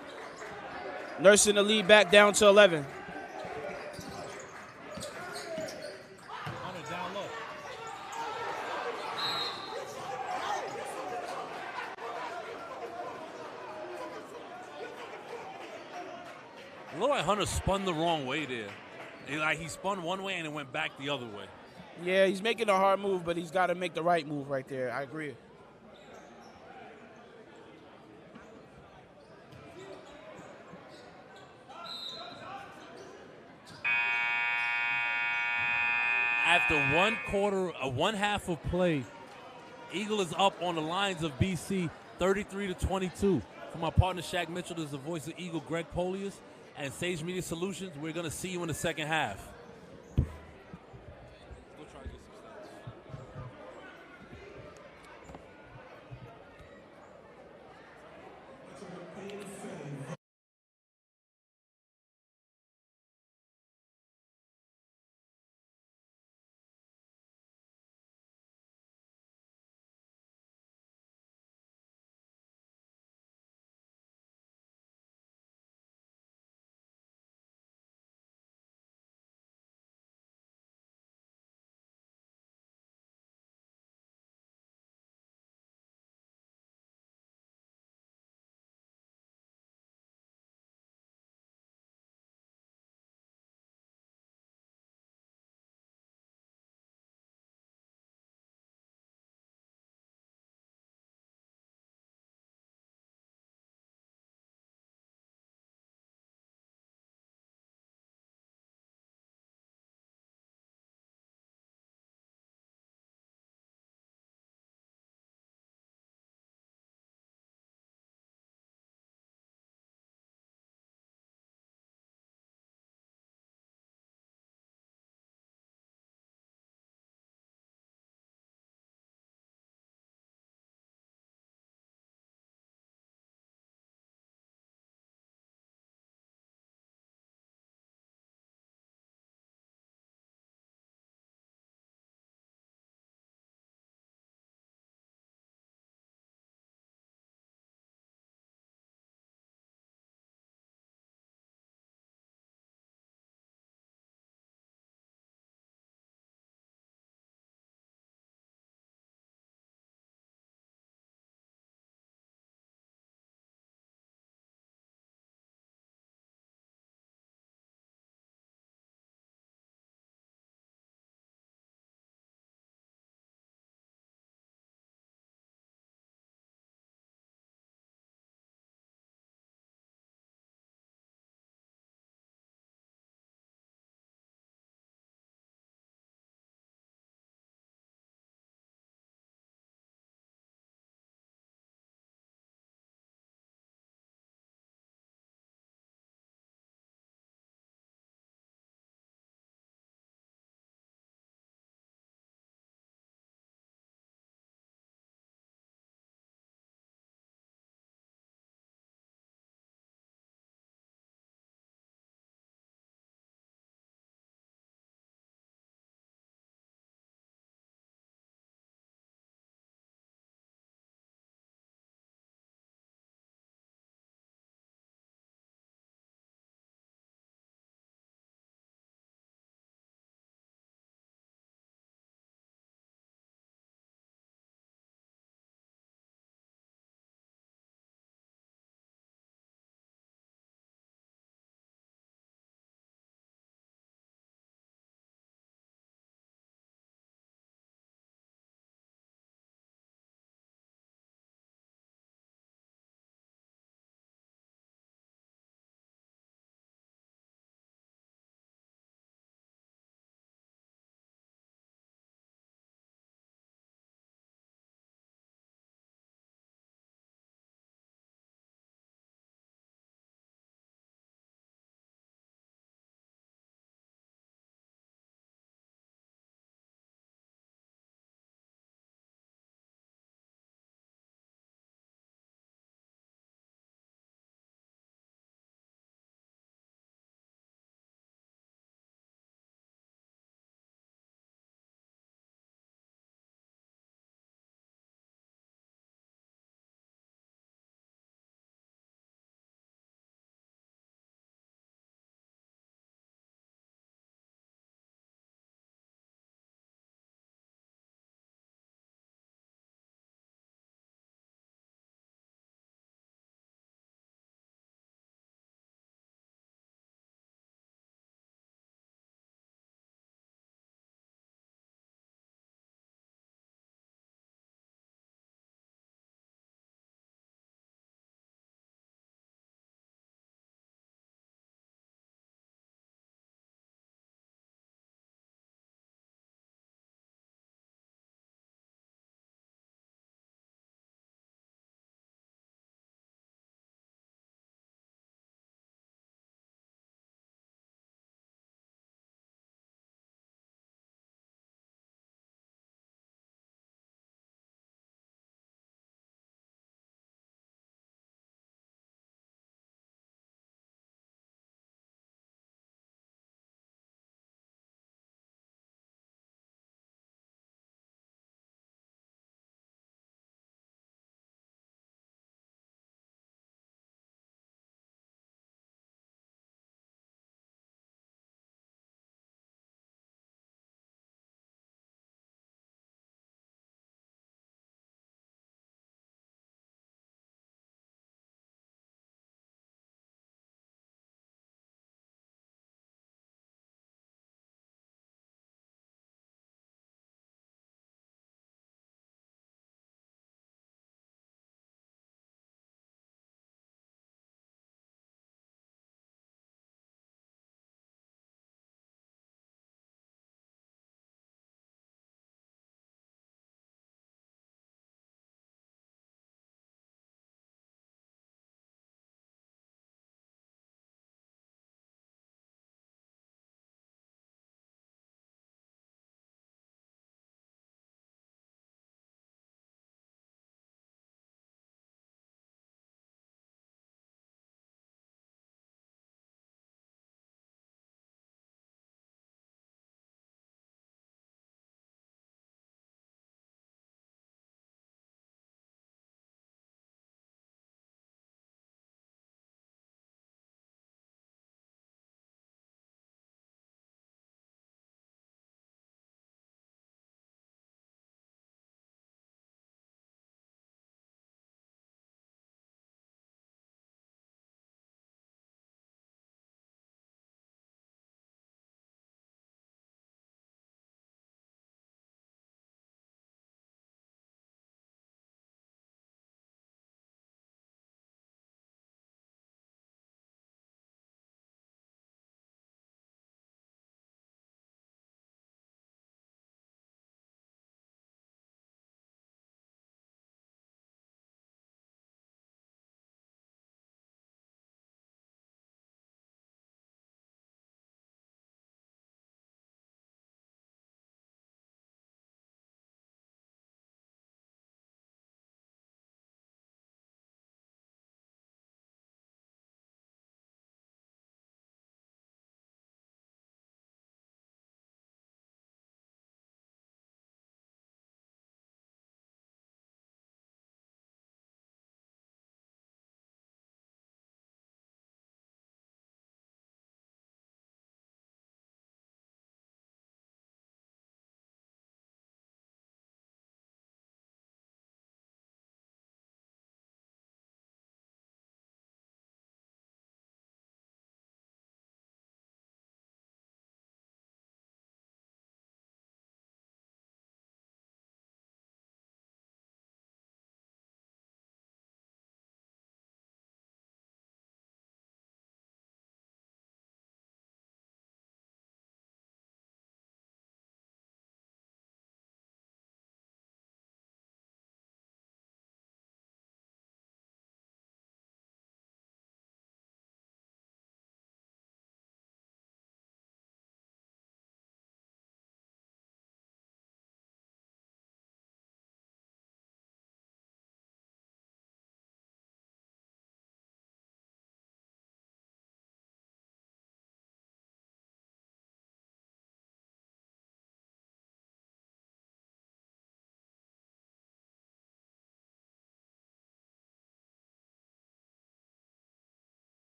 Nursing the lead back down to 11. Hunter down low. It looked like Hunter spun the wrong way there. He spun one way and it went back the other way. Yeah, he's making a hard move, but he's got to make the right move right there. I agree. After one half of play, Eagle is up on the lines of BC 33-22. For my partner Shaq Mitchell, this is the voice of Eagle, Greg Polius, and Sage Media Solutions. We're going to see you in the second half.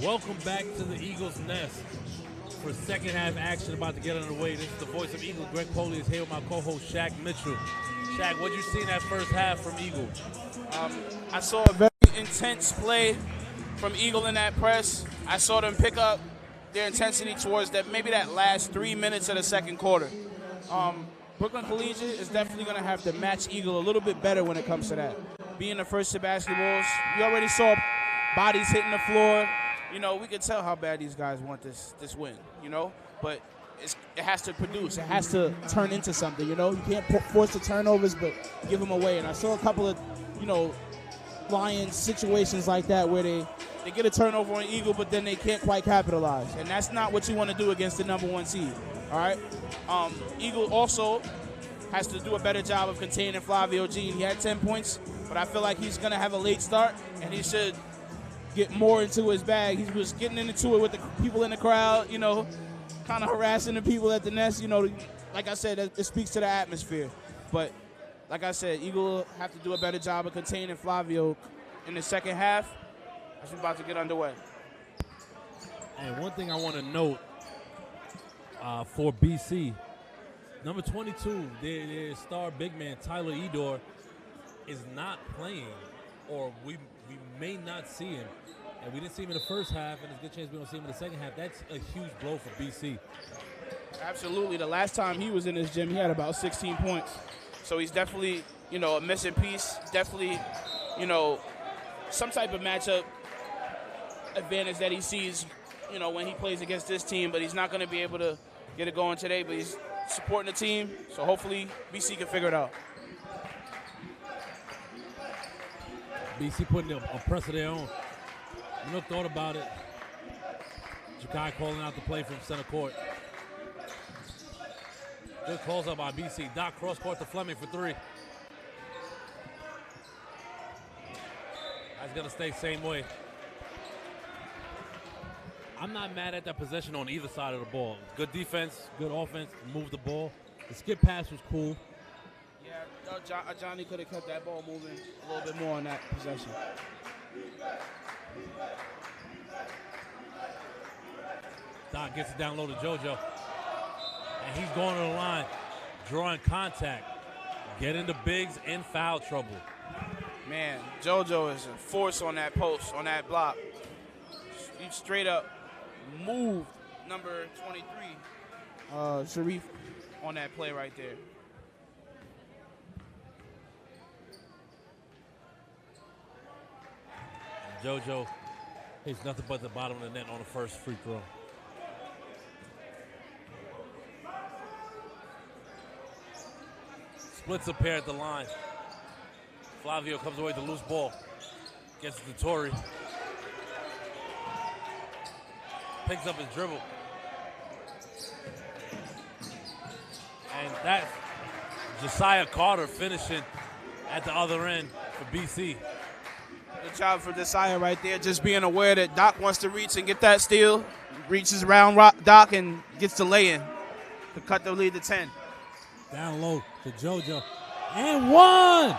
Welcome back to the Eagles Nest for second half action about to get underway. This is the voice of Eagle. Greg Poley is here with my co-host Shaq Mitchell. Shaq, what did you see in that first half from Eagle? I saw a very intense play from Eagle in that press. I saw them pick up their intensity towards maybe that last 3 minutes of the second quarter. Brooklyn Collegiate is definitely going to have to match Eagle a little bit better when it comes to that. Being the first to basketballs, we already saw bodies hitting the floor. You know, we could tell how bad these guys want this win, you know, but it has to produce. It has to turn into something, you know. You can't force the turnovers, but give them away. And I saw a couple of, you know, Lions situations like that where they get a turnover on Eagle, but then they can't quite capitalize. And that's not what you want to do against the number 1 seed, all right? Eagle also has to do a better job of containing Flavio G. He had 10 points, but I feel like he's going to have a late start, and he should get more into his bag. He was getting into it with the people in the crowd, you know, kind of harassing the people at the Nest. You know, like I said, it speaks to the atmosphere. But like I said, Eagle will have to do a better job of containing Flavio in the second half as we're about to get underway. And one thing I want to note for BC, number 22, their star big man, Tyler Edor, is not playing, or we may not see him. And we didn't see him in the first half, and there's a good chance we don't see him in the second half. That's a huge blow for BC. Absolutely. The last time he was in this gym, he had about 16 points. So he's definitely, you know, a missing piece. Definitely, you know, some type of matchup advantage that he sees, you know, when he plays against this team. But he's not going to be able to get it going today. But he's supporting the team, so hopefully BC can figure it out. BC putting a press of their own. No thought about it. Jakai calling out the play from center court. Good calls up by BC. Doc cross court to Fleming for 3. That's going to stay same way. I'm not mad at that possession on either side of the ball. Good defense, good offense, move the ball. The skip pass was cool. Yeah, Johnny could have kept that ball moving a little bit more on that possession. Doc gets it down low to JoJo. And he's going to the line, drawing contact. Get into bigs in foul trouble. Man, JoJo is a force on that post, on that block. He straight up moved number 23, Sharif, on that play right there. JoJo hits nothing but the bottom of the net on the first free throw. Splits a pair at the line. Flavio comes away with the loose ball. Gets it to Torrey. Picks up his dribble. And that's Josiah Carter finishing at the other end for BC. Good job for Josiah right there, just being aware that Doc wants to reach and get that steal. Reaches around Doc and gets the lay-in to cut the lead to 10. Down low to JoJo. And 1!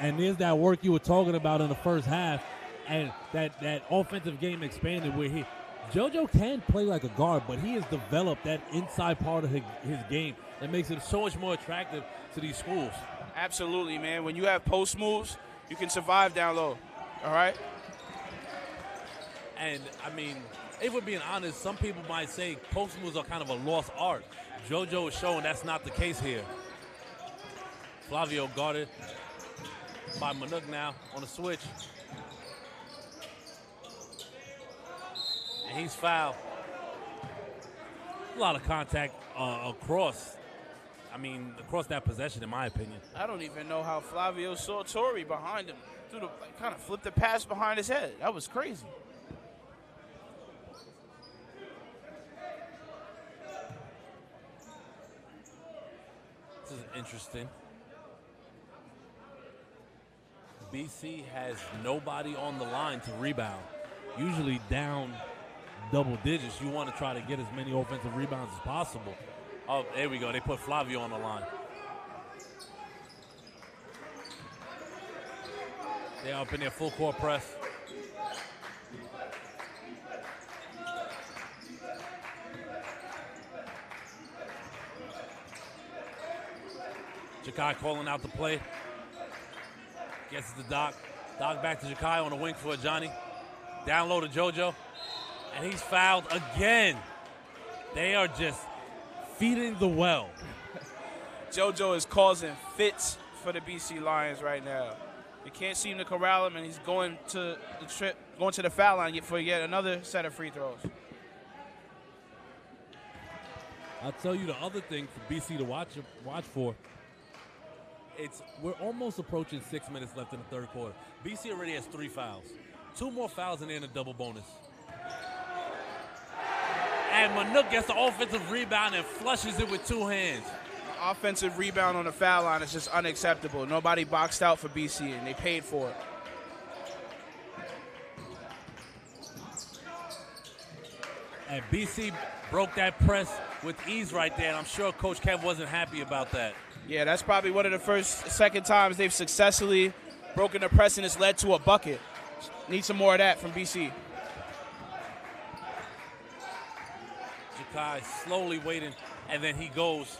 And there's that work you were talking about in the first half. And that offensive game expanded where JoJo can play like a guard, but he has developed that inside part of his game that makes it so much more attractive to these schools. Absolutely, man. When you have post moves, you can survive down low, all right? And, I mean, if we're being honest, some people might say post moves are kind of a lost art. JoJo is showing that's not the case here. Flavio guarded by Manuk now on the switch. And he's fouled. A lot of contact across that possession, in my opinion. I don't even know how Flavio saw Torrey behind him. Kind of flipped the pass behind his head. That was crazy. This is interesting. BC has nobody on the line to rebound. Usually down double digits, you want to try to get as many offensive rebounds as possible. Oh, there we go. They put Flavio on the line. They're up in their full court press. Jakai calling out the play. Gets it to Doc. Doc back to Jakai on the wing for Johnny. Down low to JoJo. And he's fouled again. They are just feeding the well. JoJo is causing fits for the BC Lions right now. They can't seem to corral him, and he's going to the foul line for yet another set of free throws. I'll tell you the other thing for BC to watch for. We're almost approaching 6 minutes left in the third quarter. BC already has 3 fouls. 2 more fouls and then a double bonus. And Manuk gets the offensive rebound and flushes it with 2 hands. Offensive rebound on the foul line is just unacceptable. Nobody boxed out for BC, and they paid for it. And BC broke that press with ease right there, and I'm sure Coach Kev wasn't happy about that. Yeah, that's probably one of the second times they've successfully broken the press and it's led to a bucket. Need some more of that from BC. Jakai slowly waiting, and then he goes.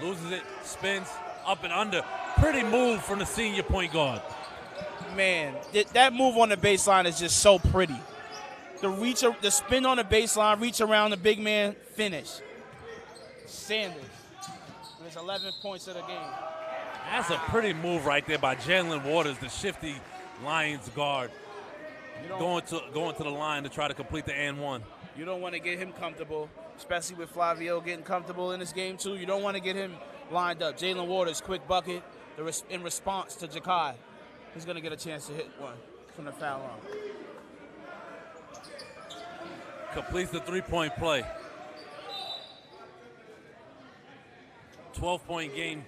Loses it, spins, up and under. Pretty move from the senior point guard. Man, that move on the baseline is just so pretty. The spin on the baseline, reach around the big man, finish. Sanders with his 11 points of the game. That's a pretty move right there by Jalen Waters, the shifty Lions guard. Going to the line to try to complete the and one. You don't want to get him comfortable, especially with Flavio getting comfortable in this game too. You don't want to get him lined up. Jalen Waters, quick bucket in response to Jakai. He's going to get a chance to hit one from the foul line. Completes the 3-point play. 12-point game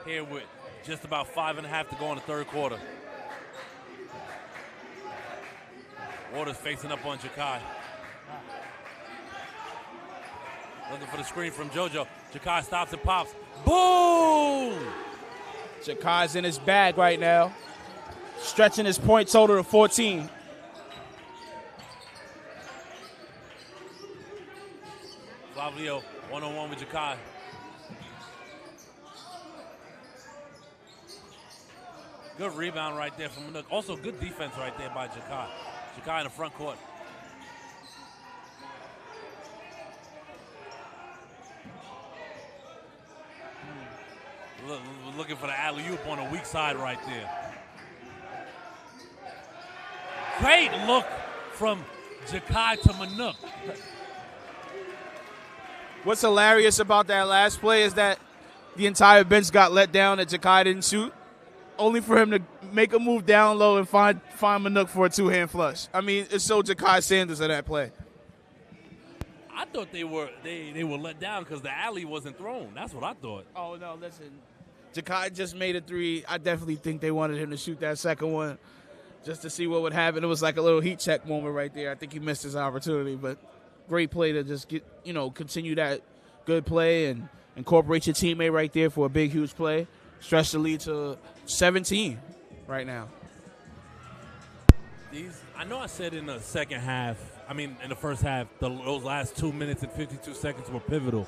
here with just about 5.5 to go in the third quarter. Waters facing up on Jakai. Looking for the screen from JoJo. Jakai stops and pops. Boom! Jakai's in his bag right now. Stretching his point total to 14. Flavio one-on-one with Jakai. Good rebound right there from Manuk. Also good defense right there by Jakai. Jakai in the front court. Looking for the alley-oop on the weak side right there. Great look from Jakai to Manuk. What's hilarious about that last play is that the entire bench got let down that Jakai didn't shoot, only for him to make a move down low and find Manuk for a 2-hand flush. I mean, it showed Jakai Sanders of that play. I thought they were let down because the alley wasn't thrown. That's what I thought. Oh, no, listen. Jakai just made a 3. I definitely think they wanted him to shoot that second one just to see what would happen. It was like a little heat check moment right there. I think he missed his opportunity, but great play to just continue that good play and incorporate your teammate right there for a big, huge play. Stretch the lead to 17 right now. I know I said in the first half, those last 2 minutes and 52 seconds were pivotal.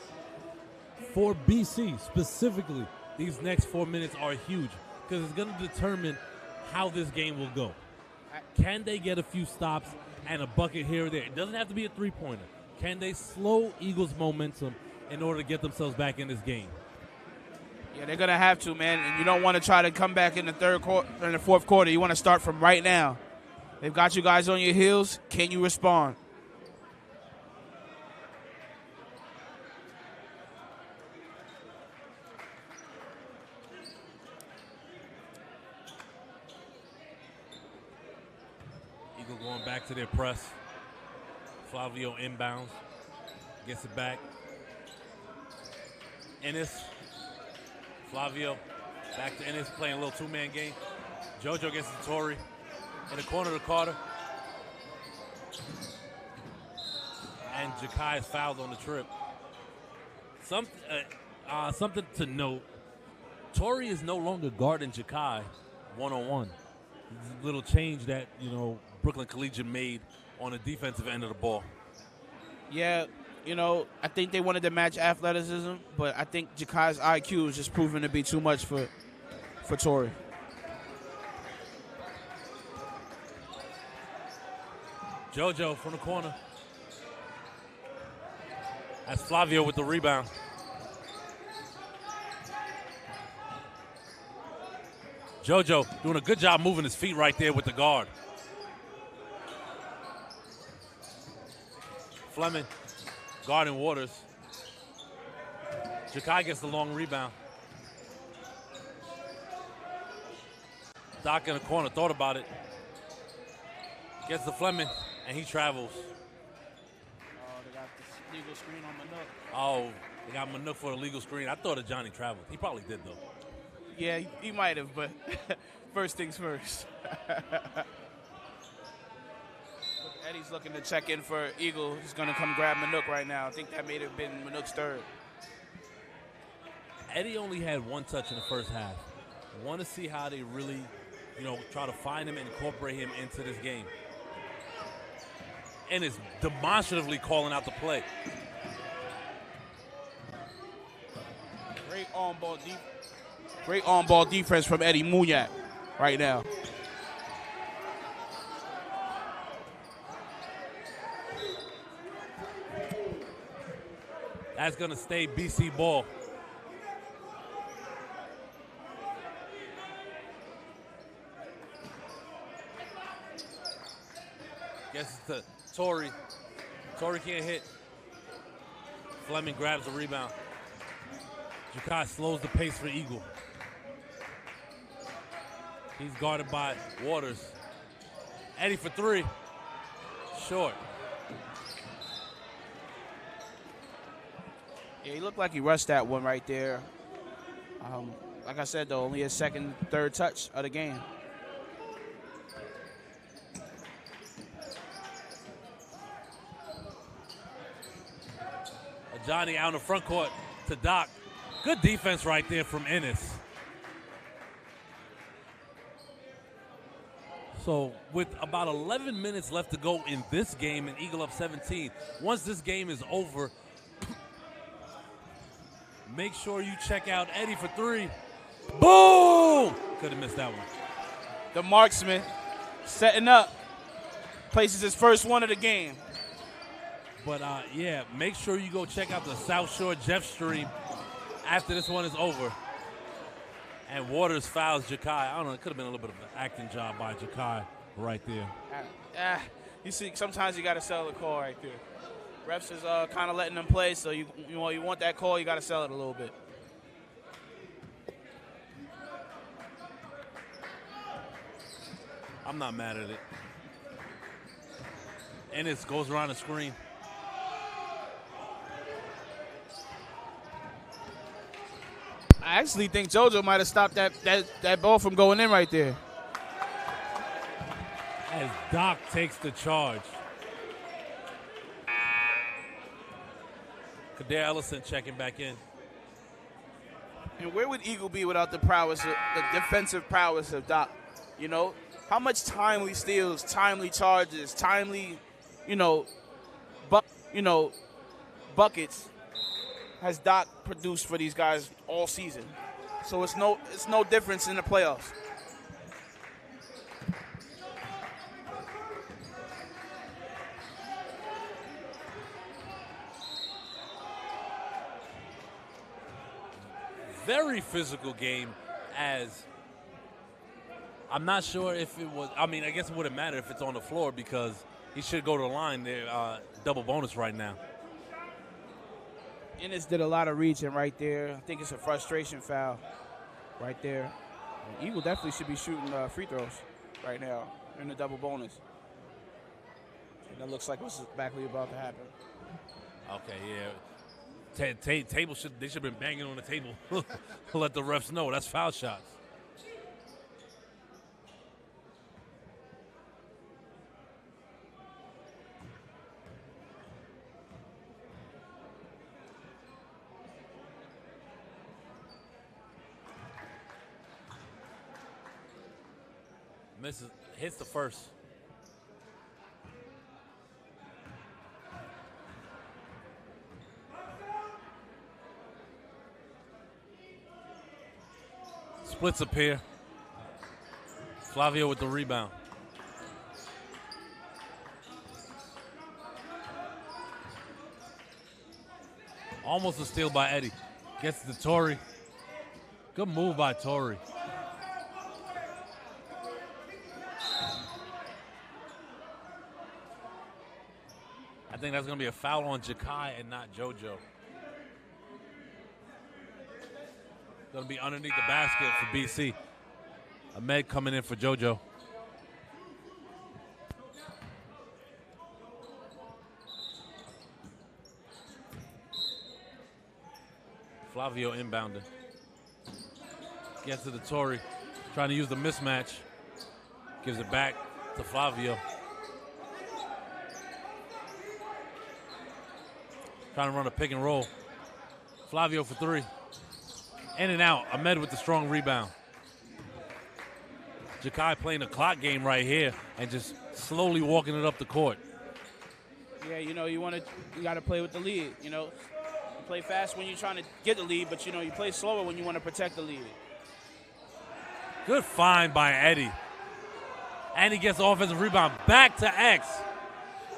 For BC specifically, these next 4 minutes are huge because it's going to determine how this game will go. Can they get a few stops and a bucket here or there? It doesn't have to be a three-pointer. Can they slow Eagles' momentum in order to get themselves back in this game? Yeah, they're going to have to, man. And you don't want to try to come back in the fourth quarter. You want to start from right now. They've got you guys on your heels. Can you respond? Eagle going back to their press. Flavio inbounds. Gets it back. Ennis. Flavio back to Ennis, playing a little two-man game. JoJo gets to Torrey. In the corner to Carter. And Jakai is fouled on the trip. Something to note. Torrey is no longer guarding Jakai one-on-one. A little change that, Brooklyn Collegiate made on the defensive end of the ball. Yeah, You know, I think they wanted to match athleticism, but I think Jakai's IQ is just proving to be too much for Torrey. JoJo from the corner. That's Flavio with the rebound. JoJo doing a good job moving his feet right there with the guard. Fleming guarding Waters. Jakai gets the long rebound. Doc in the corner, thought about it. Gets the Fleming, and he travels. Oh, they got this legal screen on Manuk. Oh, they got Manuk for the legal screen. I thought that Johnny traveled. He probably did, though. Yeah, he might have, but first things first. Eddie's looking to check in for Eagle. He's going to come grab Manuk right now. I think that may have been Manuk's third. Eddie only had one touch in the first half. Want to see how they really, try to find him and incorporate him into this game. And is demonstratively calling out the play. Great on-ball defense from Eddie Munyak right now. That's going to stay BC ball. Guess it's to Torrey. Torrey can't hit. Fleming grabs the rebound. Jakai slows the pace for Eagle. He's guarded by Waters. Eddie for three. Short. Yeah, he looked like he rushed that one right there. Like I said, though, only his second, third touch of the game. Johnny out in the front court to Doc. Good defense right there from Ennis. So with about 11 minutes left to go in this game and Eagle up 17, once this game is over, make sure you check out Eddie for three. Boom! Could have missed that one. The marksman setting up. Places his first one of the game. But, yeah, make sure you go check out the South Shore Jeff stream after this one is over. And Waters fouls Jakai. I don't know, it could have been a little bit of an acting job by Jakai right there. You see, sometimes you got to sell the call right there. Refs is kind of letting them play, so you want that call, you got to sell it a little bit. I'm not mad at it. Ennis goes around the screen. I actually think JoJo might have stopped that ball from going in right there. As Doc takes the charge. Kader Ellison checking back in. And where would Eagle be without the defensive prowess of Doc? How much timely steals, timely charges, timely, buckets has Doc produced for these guys all season? So it's no difference in the playoffs. Very physical game, as I'm not sure if it was, I guess it wouldn't matter if it's on the floor because he should go to the line there, double bonus right now. Ennis did a lot of reaching right there. I think it's a frustration foul right there. And Eagle definitely should be shooting free throws right now in the double bonus. And that looks like what's exactly about to happen. Okay, yeah. Table should have been banging on the table. Let the refs know that's foul shots. Misses, hits the first. Splits appear. Flavio with the rebound. Almost a steal by Eddie. Gets to Torrey. Good move by Torrey. I think that's going to be a foul on Jakai and not JoJo. Going to be underneath the basket for BC. Ahmed coming in for JoJo. Flavio inbounding. Gets to the Torrey. Trying to use the mismatch. Gives it back to Flavio. Trying to run a pick and roll. Flavio for three. In and out. Ahmed with the strong rebound. Jakai playing a clock game right here and just slowly walking it up the court. Yeah, you know, you got to play with the lead. You know, you play fast when you're trying to get the lead, but you know, you play slower when you want to protect the lead. Good find by Eddie. And he gets the offensive rebound back to X.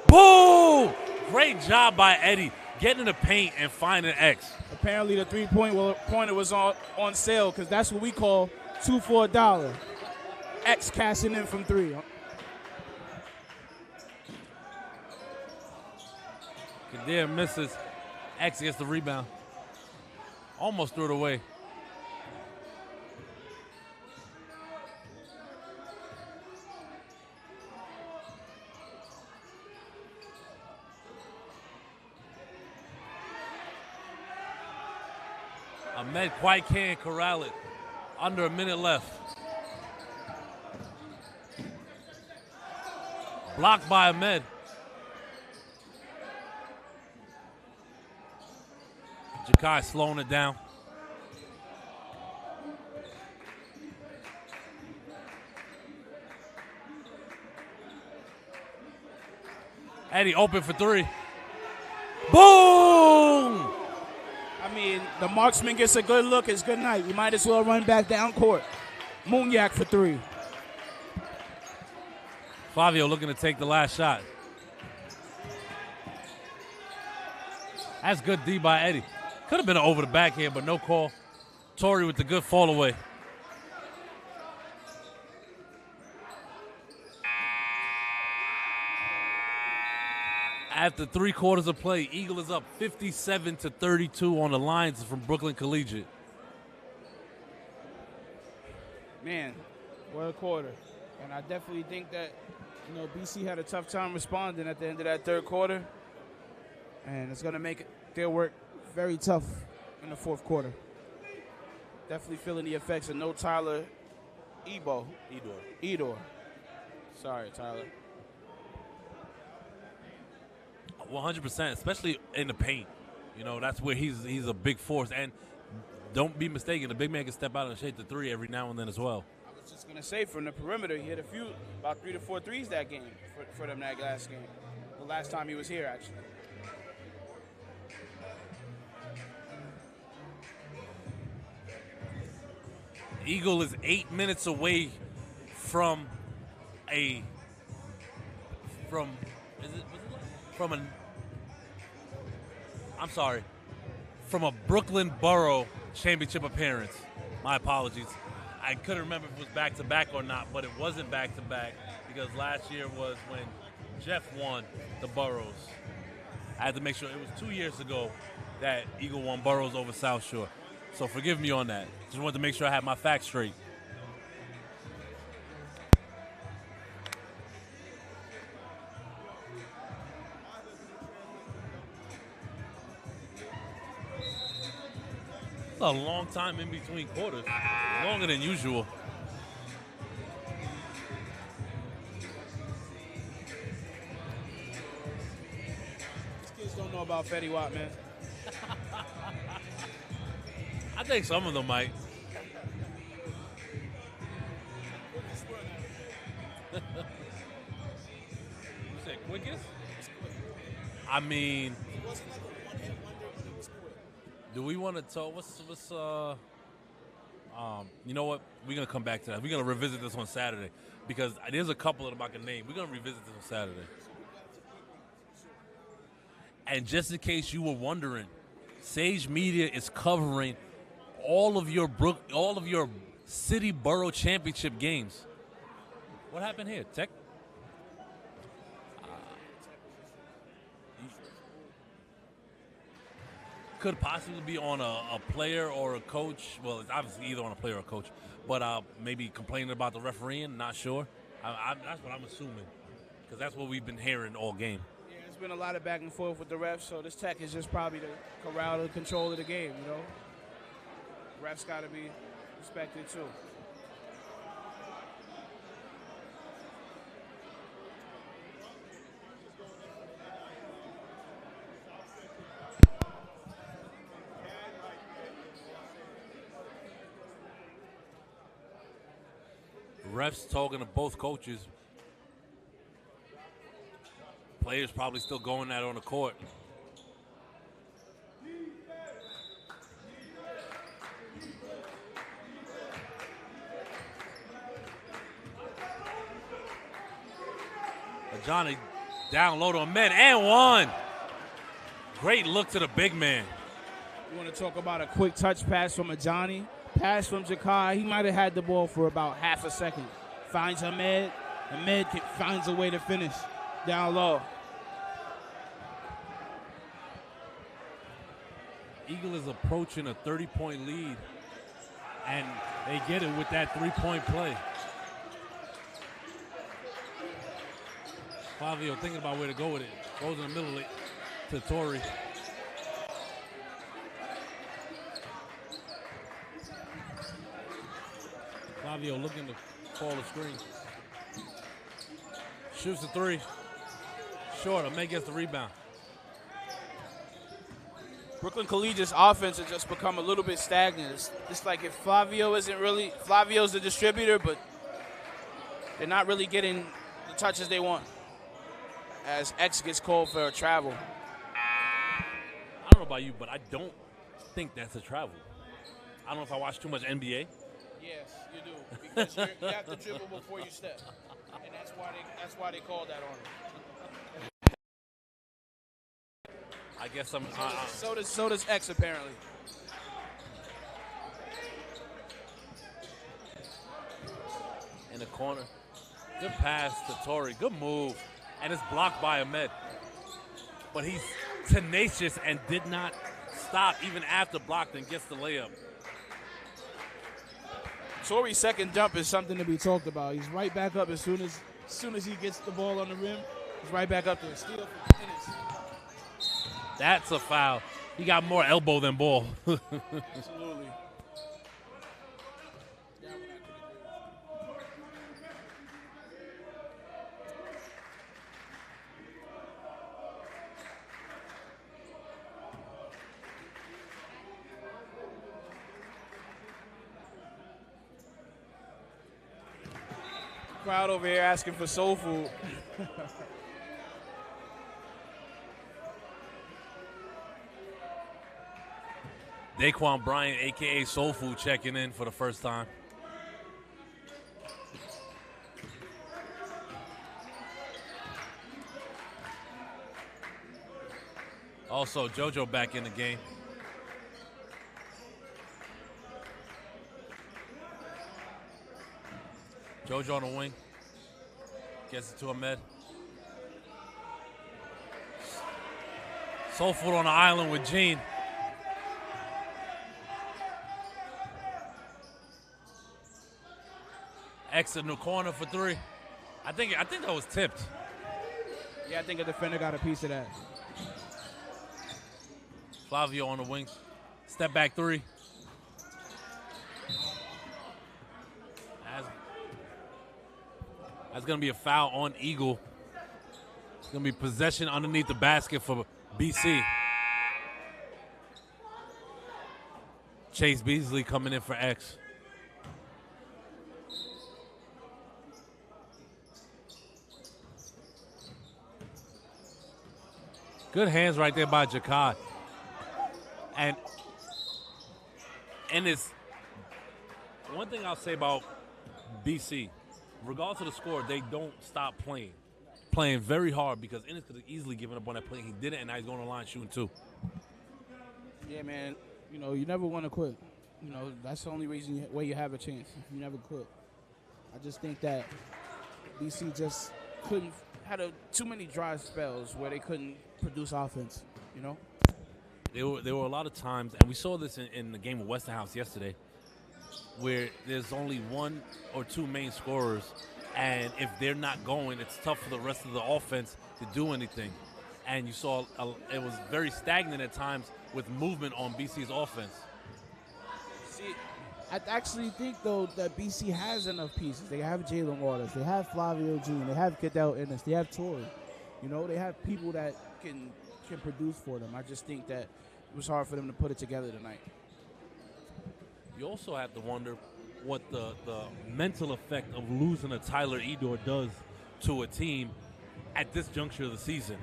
Boom! Great job by Eddie getting in the paint and finding X. Apparently the three-pointer was on sale because that's what we call 2 for $1. X cashing in from three. Kadir misses. X gets the rebound. Almost threw it away. Ahmed quite can't corral it. Under a minute left. Blocked by Ahmed. Jakai slowing it down. Eddie open for three. Boom! I mean, the marksman gets a good look. It's good night. You might as well run back down court. Moonyak for three. Flavio looking to take the last shot. That's good D by Eddie. Could have been an over the back here, but no call. Torrey with the good fall away. After 3 quarters of play, Eagle is up 57-32 on the Lions from Brooklyn Collegiate. Man, what a quarter. And I definitely think that, you know, BC had a tough time responding at the end of that third quarter. And it's going to make their work very tough in the fourth quarter. Definitely feeling the effects of no Tyler Edor. Sorry, Tyler. 100%, especially in the paint. You know, that's where he's a big force. And don't be mistaken, the big man can step out and shake the three every now and then as well. I was just going to say, from the perimeter, he hit about 3 to 4 threes that game for them that last game. The last time he was here, actually. Eagle is 8 minutes away from a Brooklyn Borough Championship appearance. My apologies. I couldn't remember if it was back-to-back or not, but it wasn't back-to-back because last year was when Jeff won the Boroughs. I had to make sure it was 2 years ago that Eagle won Boroughs over South Shore. So forgive me on that. Just wanted to make sure I had my facts straight. It's a long time in between quarters. Longer than usual. These kids don't know about Fetty Wap, man. I think some of them might. You said quickest? I mean, do we want to talk? What's You know what? We're going to come back to that. We're going to revisit this on Saturday because there's a couple of them I can name. We're going to revisit this on Saturday. And just in case you were wondering, Sage Media is covering all of your City Borough Championship games. What happened here? Tech? Could possibly be on a player or a coach. Well, it's obviously either on a player or a coach. But maybe complaining about the refereeing, not sure. That's what I'm assuming because that's what we've been hearing all game. Yeah, there's been a lot of back and forth with the refs, so this tech is just probably the corral the control of the game, you know. Refs got to be respected too. Refs talking to both coaches. Players probably still going at it on the court. Johnny down low to Ahmed and one. Great look to the big man. You want to talk about a quick touch pass from Ajani? Pass from Jakai. He might have had the ball for about half a second. Finds Ahmed. Ahmed finds a way to finish down low. Eagle is approaching a 30-point lead, and they get it with that three-point play. Flavio thinking about where to go with it. Goes in the middle to Torrey. Flavio looking to call the screen. Shoots the three. Short. Ahmed gets the rebound. Brooklyn Collegiate's offense has just become a little bit stagnant. It's like if Flavio's the distributor, but they're not really getting the touches they want as X gets called for a travel. I don't know about you, but I don't think that's a travel. I don't know if I watch too much NBA. Yes, you do, because you have to dribble before you step, and that's why they called that on him. I guess I'm. So does X apparently. In the corner, good pass to Torrey. Good move, and it's blocked by Ahmed. But he's tenacious and did not stop even after blocked and gets the layup. Torrey's second jump is something to be talked about. He's right back up as soon as he gets the ball on the rim. He's right back up there. Steal for tennis. That's a foul. He got more elbow than ball. Absolutely. Crowd over here asking for soul food. Daquan Bryant, a.k.a. Soul Food, checking in for the first time. Also, JoJo back in the game. JoJo on the wing. Gets it to Ahmed. Soul Food on the island with Gene. X in the corner for three. I think that was tipped. Yeah, I think a defender got a piece of that. Flavio on the wing. Step back three. That's going to be a foul on Eagle. It's going to be possession underneath the basket for BC. Chase Beasley coming in for X. Good hands right there by Jakai. And One thing I'll say about BC, regardless of the score, they don't stop playing very hard, because Ennis could have easily given up on that play. He didn't, and now he's going on the line shooting too. Yeah, man. You know, you never want to quit. You know, that's the only reason where you have a chance. You never quit. I just think that BC just had too many dry spells where they couldn't produce offense, you know? There were a lot of times, and we saw this in the game with Westinghouse yesterday, where there's only one or two main scorers, and if they're not going, it's tough for the rest of the offense to do anything. And you saw it was very stagnant at times with movement on BC's offense. See, I actually think, though, that BC has enough pieces. They have Jalen Waters. They have Flavio Jr. They have Cadell Ennis. They have Torrey. You know, they have people that can produce for them. I just think that it was hard for them to put it together tonight. You also have to wonder what the mental effect of losing a Tyler Edor does to a team at this juncture of the season.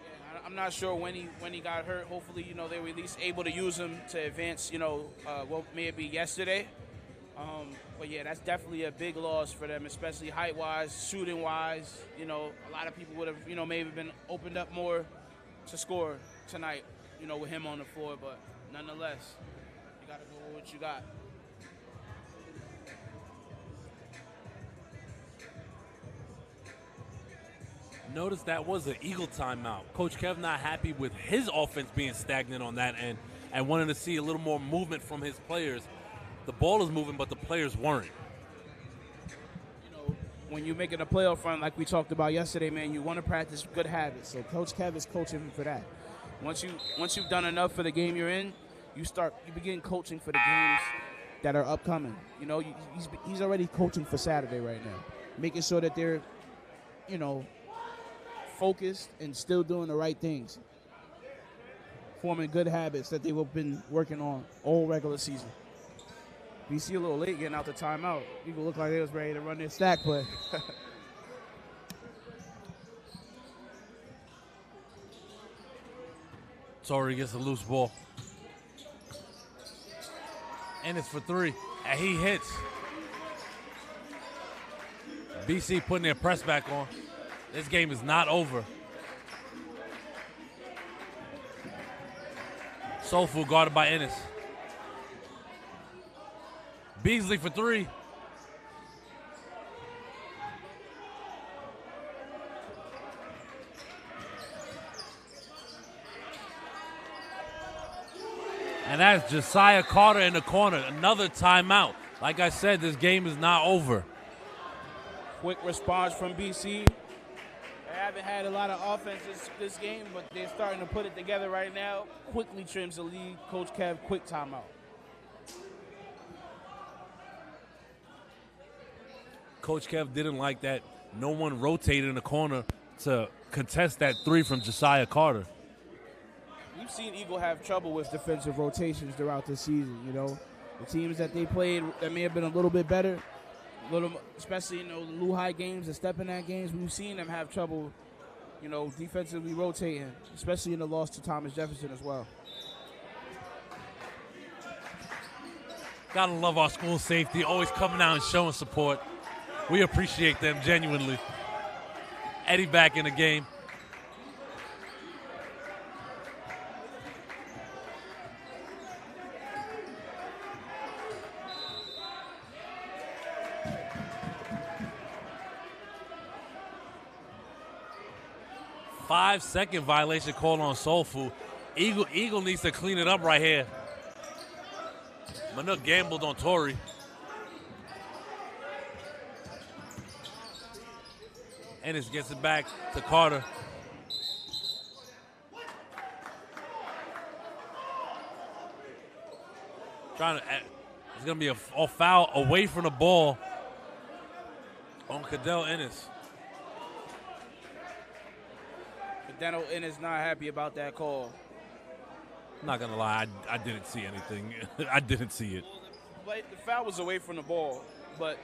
Yeah, I'm not sure when he got hurt. Hopefully, you know, they were at least able to use him to advance, you know, what may it be yesterday. But, yeah, that's definitely a big loss for them, especially height-wise, shooting-wise. You know, a lot of people would have, you know, maybe been opened up more to score tonight, you know, with him on the floor. But nonetheless, you got to go with what you got. Notice that was an Eagle timeout. Coach Kev not happy with his offense being stagnant on that end and wanting to see a little more movement from his players. The ball is moving, but the players weren't. You know, when you're making a playoff run like we talked about yesterday, man, you want to practice good habits. So Coach Kev is coaching him for that. Once you've done enough for the game you're in, you begin coaching for the games that are upcoming. You know, he's already coaching for Saturday right now, making sure that they're, you know, focused and still doing the right things, forming good habits that they've been working on all regular season. BC a little late getting out the timeout. People look like they was ready to run their stack play. Torrey gets a loose ball. And it's for three. And he hits. BC putting their press back on. This game is not over. Soulful guarded by Ennis. Beasley for three. And that's Josiah Carter in the corner. Another timeout. Like I said, this game is not over. Quick response from BC. They haven't had a lot of offense this game, but they're starting to put it together right now. Quickly trims the lead. Coach Kev, quick timeout. Coach Kev didn't like that no one rotated in the corner to contest that three from Josiah Carter. We've seen Eagle have trouble with defensive rotations throughout the season, you know. The teams that they played that may have been a little bit better, especially, you know, the Lehigh games, the Stepinac games, we've seen them have trouble, you know, defensively rotating, especially in the loss to Thomas Jefferson as well. Gotta love our school safety, always coming out and showing support. We appreciate them genuinely. Eddie back in the game. Five-second violation called on Soulful. Eagle needs to clean it up right here. Manuk gambled on Torrey. Ennis gets it back to Carter. It's going to be a foul away from the ball on Cadell Ennis. Cadell Ennis not happy about that call. I'm not going to lie, I didn't see anything. I didn't see it. The foul was away from the ball, but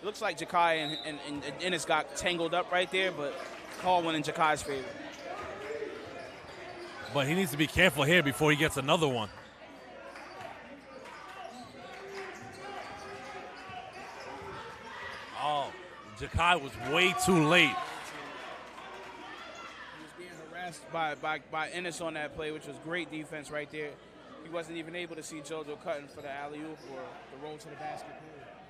it looks like Jakai and Ennis got tangled up right there, but call went in Jakai's favor. But he needs to be careful here before he gets another one. Jakai was way too late. He was being harassed by Ennis on that play, which was great defense right there. He wasn't even able to see JoJo cutting for the alley-oop or the roll to the basket.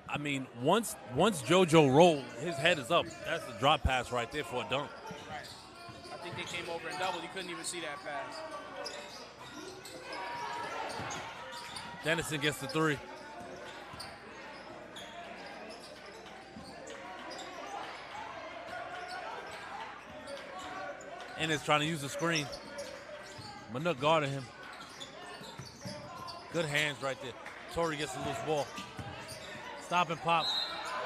I mean, once JoJo rolled, his head is up. That's the drop pass right there for a dunk. Right. I think they came over and doubled. He couldn't even see that pass. Dennison gets the three. And is trying to use the screen. Manuk guarding him. Good hands right there. Torrey gets the loose ball. Stop and pop.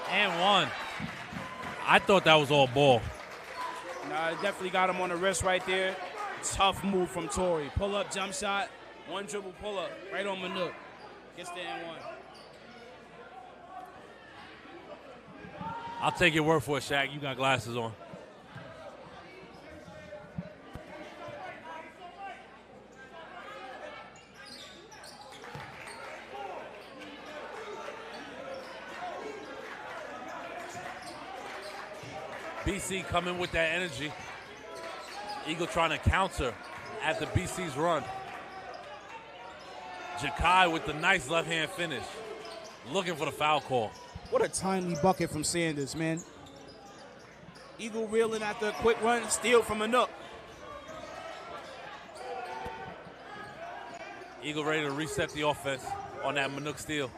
And one. I thought that was all ball. Nah, it definitely got him on the wrist right there. Tough move from Torrey. Pull up, jump shot, one dribble pull up, right on Manuk. Gets the and one. I'll take your word for it, Shaq. You got glasses on. BC coming with that energy. Eagle trying to counter after BC's run. Jakai with the nice left-hand finish. Looking for the foul call. What a timely bucket from Sanders, man. Eagle reeling after a quick run, steal from Manuk. Eagle ready to reset the offense on that Manuk steal.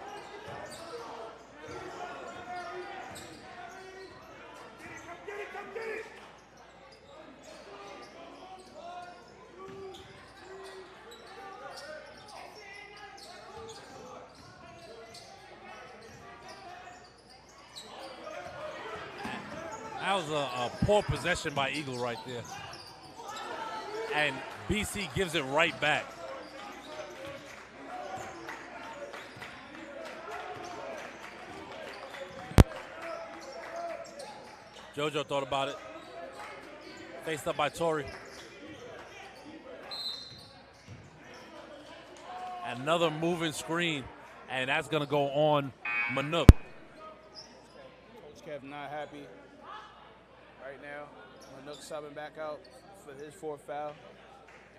That was a poor possession by Eagle right there. And BC gives it right back. JoJo thought about it. Faced up by Torrey. Another moving screen, and that's going to go on Manuk. Coach Kev not happy right now. Manuk subbing back out for his fourth foul,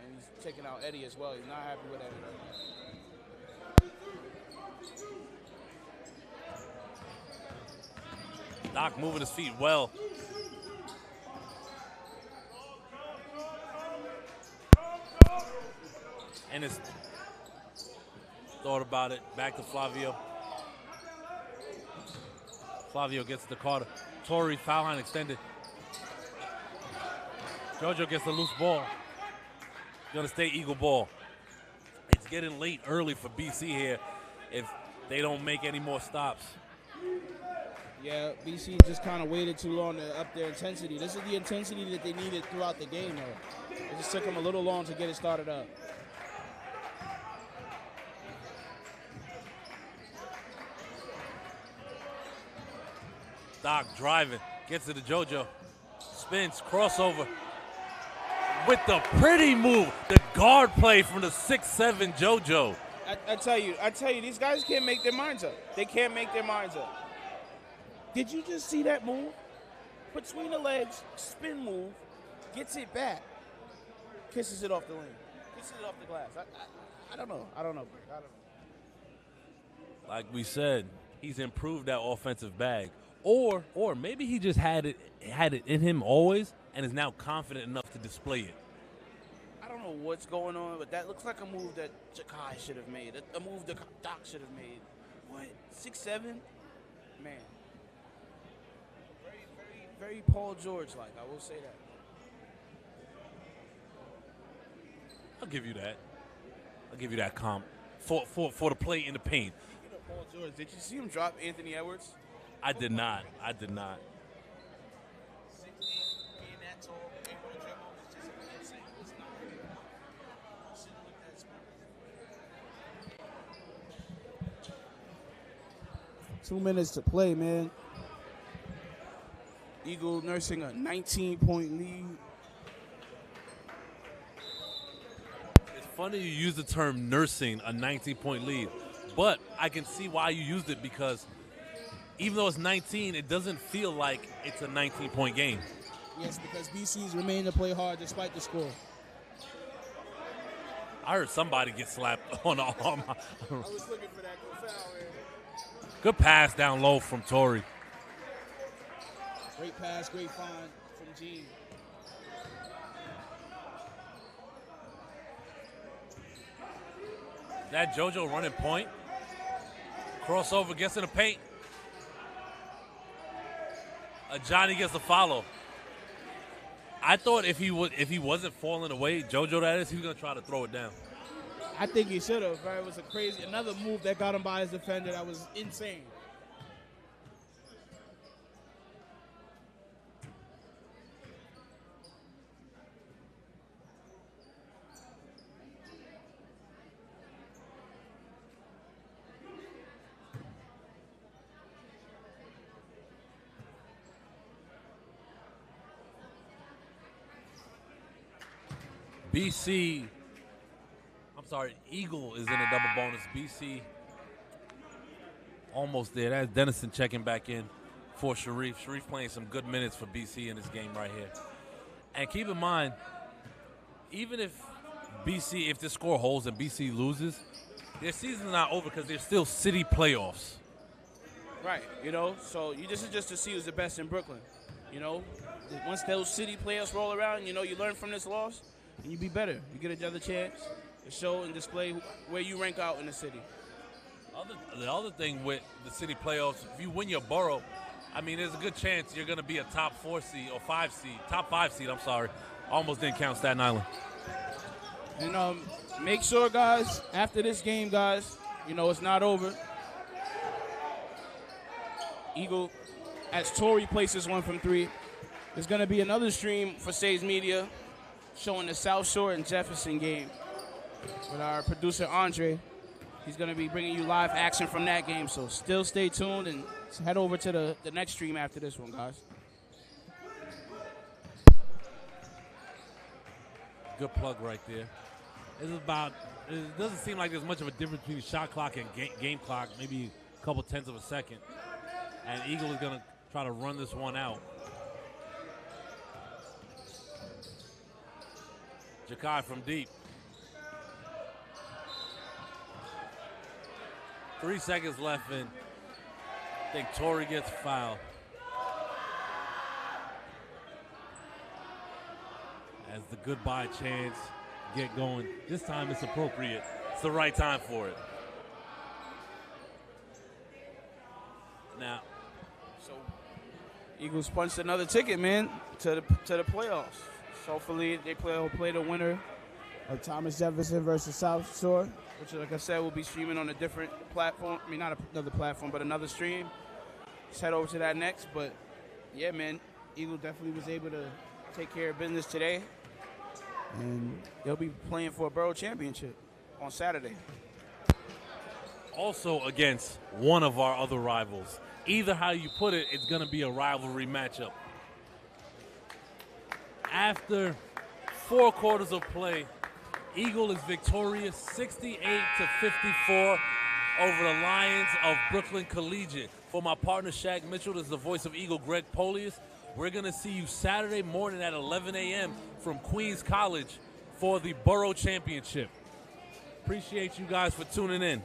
and he's taking out Eddie as well. He's not happy with Eddie right now. Doc moving his feet well. And it's thought about it. Back to Flavio. Flavio gets the Carter. Torrey, foul line extended. JoJo gets the loose ball. Gonna stay Eagle ball. It's getting late early for BC here if they don't make any more stops. Yeah, BC just kind of waited too long to up their intensity. This is the intensity that they needed throughout the game, though. It just took them a little long to get it started up. Doc driving, gets it to JoJo. Spins, crossover. With the pretty move, the guard play from the 6'7" JoJo. I tell you, these guys can't make their minds up. They can't make their minds up. Did you just see that move? Between the legs, spin move, gets it back, kisses it off the lane, kisses it off the glass. I don't know. Like we said, he's improved that offensive bag. Or maybe he just had it in him always and is now confident enough to display it. I don't know what's going on, but that looks like a move that Jakai should have made, a move that Doc should have made. What, 6'7"? Man. Very, very, very Paul George-like, I will say that. I'll give you that. I'll give you that comp for the play in the paint. Speaking of Paul George, did you see him drop Anthony Edwards? I did not. 6'8", being that tall, able to dribble, it's just insane. It's not real. Shouldn't look that smart. 2 minutes to play, man. Eagle nursing a 19-point lead. It's funny you use the term nursing a 19-point lead, but I can see why you used it because even though it's 19, it doesn't feel like it's a 19-point game. Yes, because BC's remain to play hard despite the score. I heard somebody get slapped on the arm. I was looking for that good foul, man. Good pass down low from Torrey. Great pass, great find from Gene. That JoJo running point. Crossover gets in the paint. Johnny gets the follow. I thought if he wasn't falling away, JoJo that is, he was gonna try to throw it down. I think he should have. Right? It was another move that got him by his defender that was insane. Eagle is in a double bonus. BC almost there. That's Dennison checking back in for Sharif. Sharif playing some good minutes for BC in this game right here. And keep in mind, even if this score holds and BC loses, their season's not over because there's still city playoffs. Right, so this is just to see who's the best in Brooklyn. Once those city playoffs roll around, you learn from this loss and you be better. You get another chance to show and display where you rank out in the city. The other thing with the city playoffs, if you win your borough, there's a good chance you're going to be a top 5 seed. Almost didn't count Staten Island. And make sure, guys, after this game, guys, it's not over. Eagle, as Torrey places one from 3, there's going to be another stream for Sage Media showing the South Shore and Jefferson game with our producer, Andre. He's going to be bringing you live action from that game, so still stay tuned and head over to the next stream after this one, guys. Good plug right there. It doesn't seem like there's much of a difference between shot clock and game clock, maybe a couple tenths of a second. And Eagle is going to try to run this one out. Jakai from deep. 3 seconds left, and I think Torrey gets fouled. As the goodbye chants get going. This time it's appropriate. It's the right time for it. Now, so Eagles punched another ticket, man, to the playoffs. So hopefully they play the winner of Thomas Jefferson versus South Shore, which, like I said, will be streaming on a different platform. Not another platform, but another stream. Let's head over to that next. But, yeah, man, Eagle definitely was able to take care of business today. And they'll be playing for a Borough Championship on Saturday. Also against one of our other rivals. Either how you put it, it's going to be a rivalry matchup. After 4 quarters of play, Eagle is victorious 68-54 over the Lions of Brooklyn Collegiate. For my partner, Shaq Mitchell, this is the voice of Eagle, Greg Polius. We're going to see you Saturday morning at 11 a.m. from Queens College for the Borough Championship. Appreciate you guys for tuning in.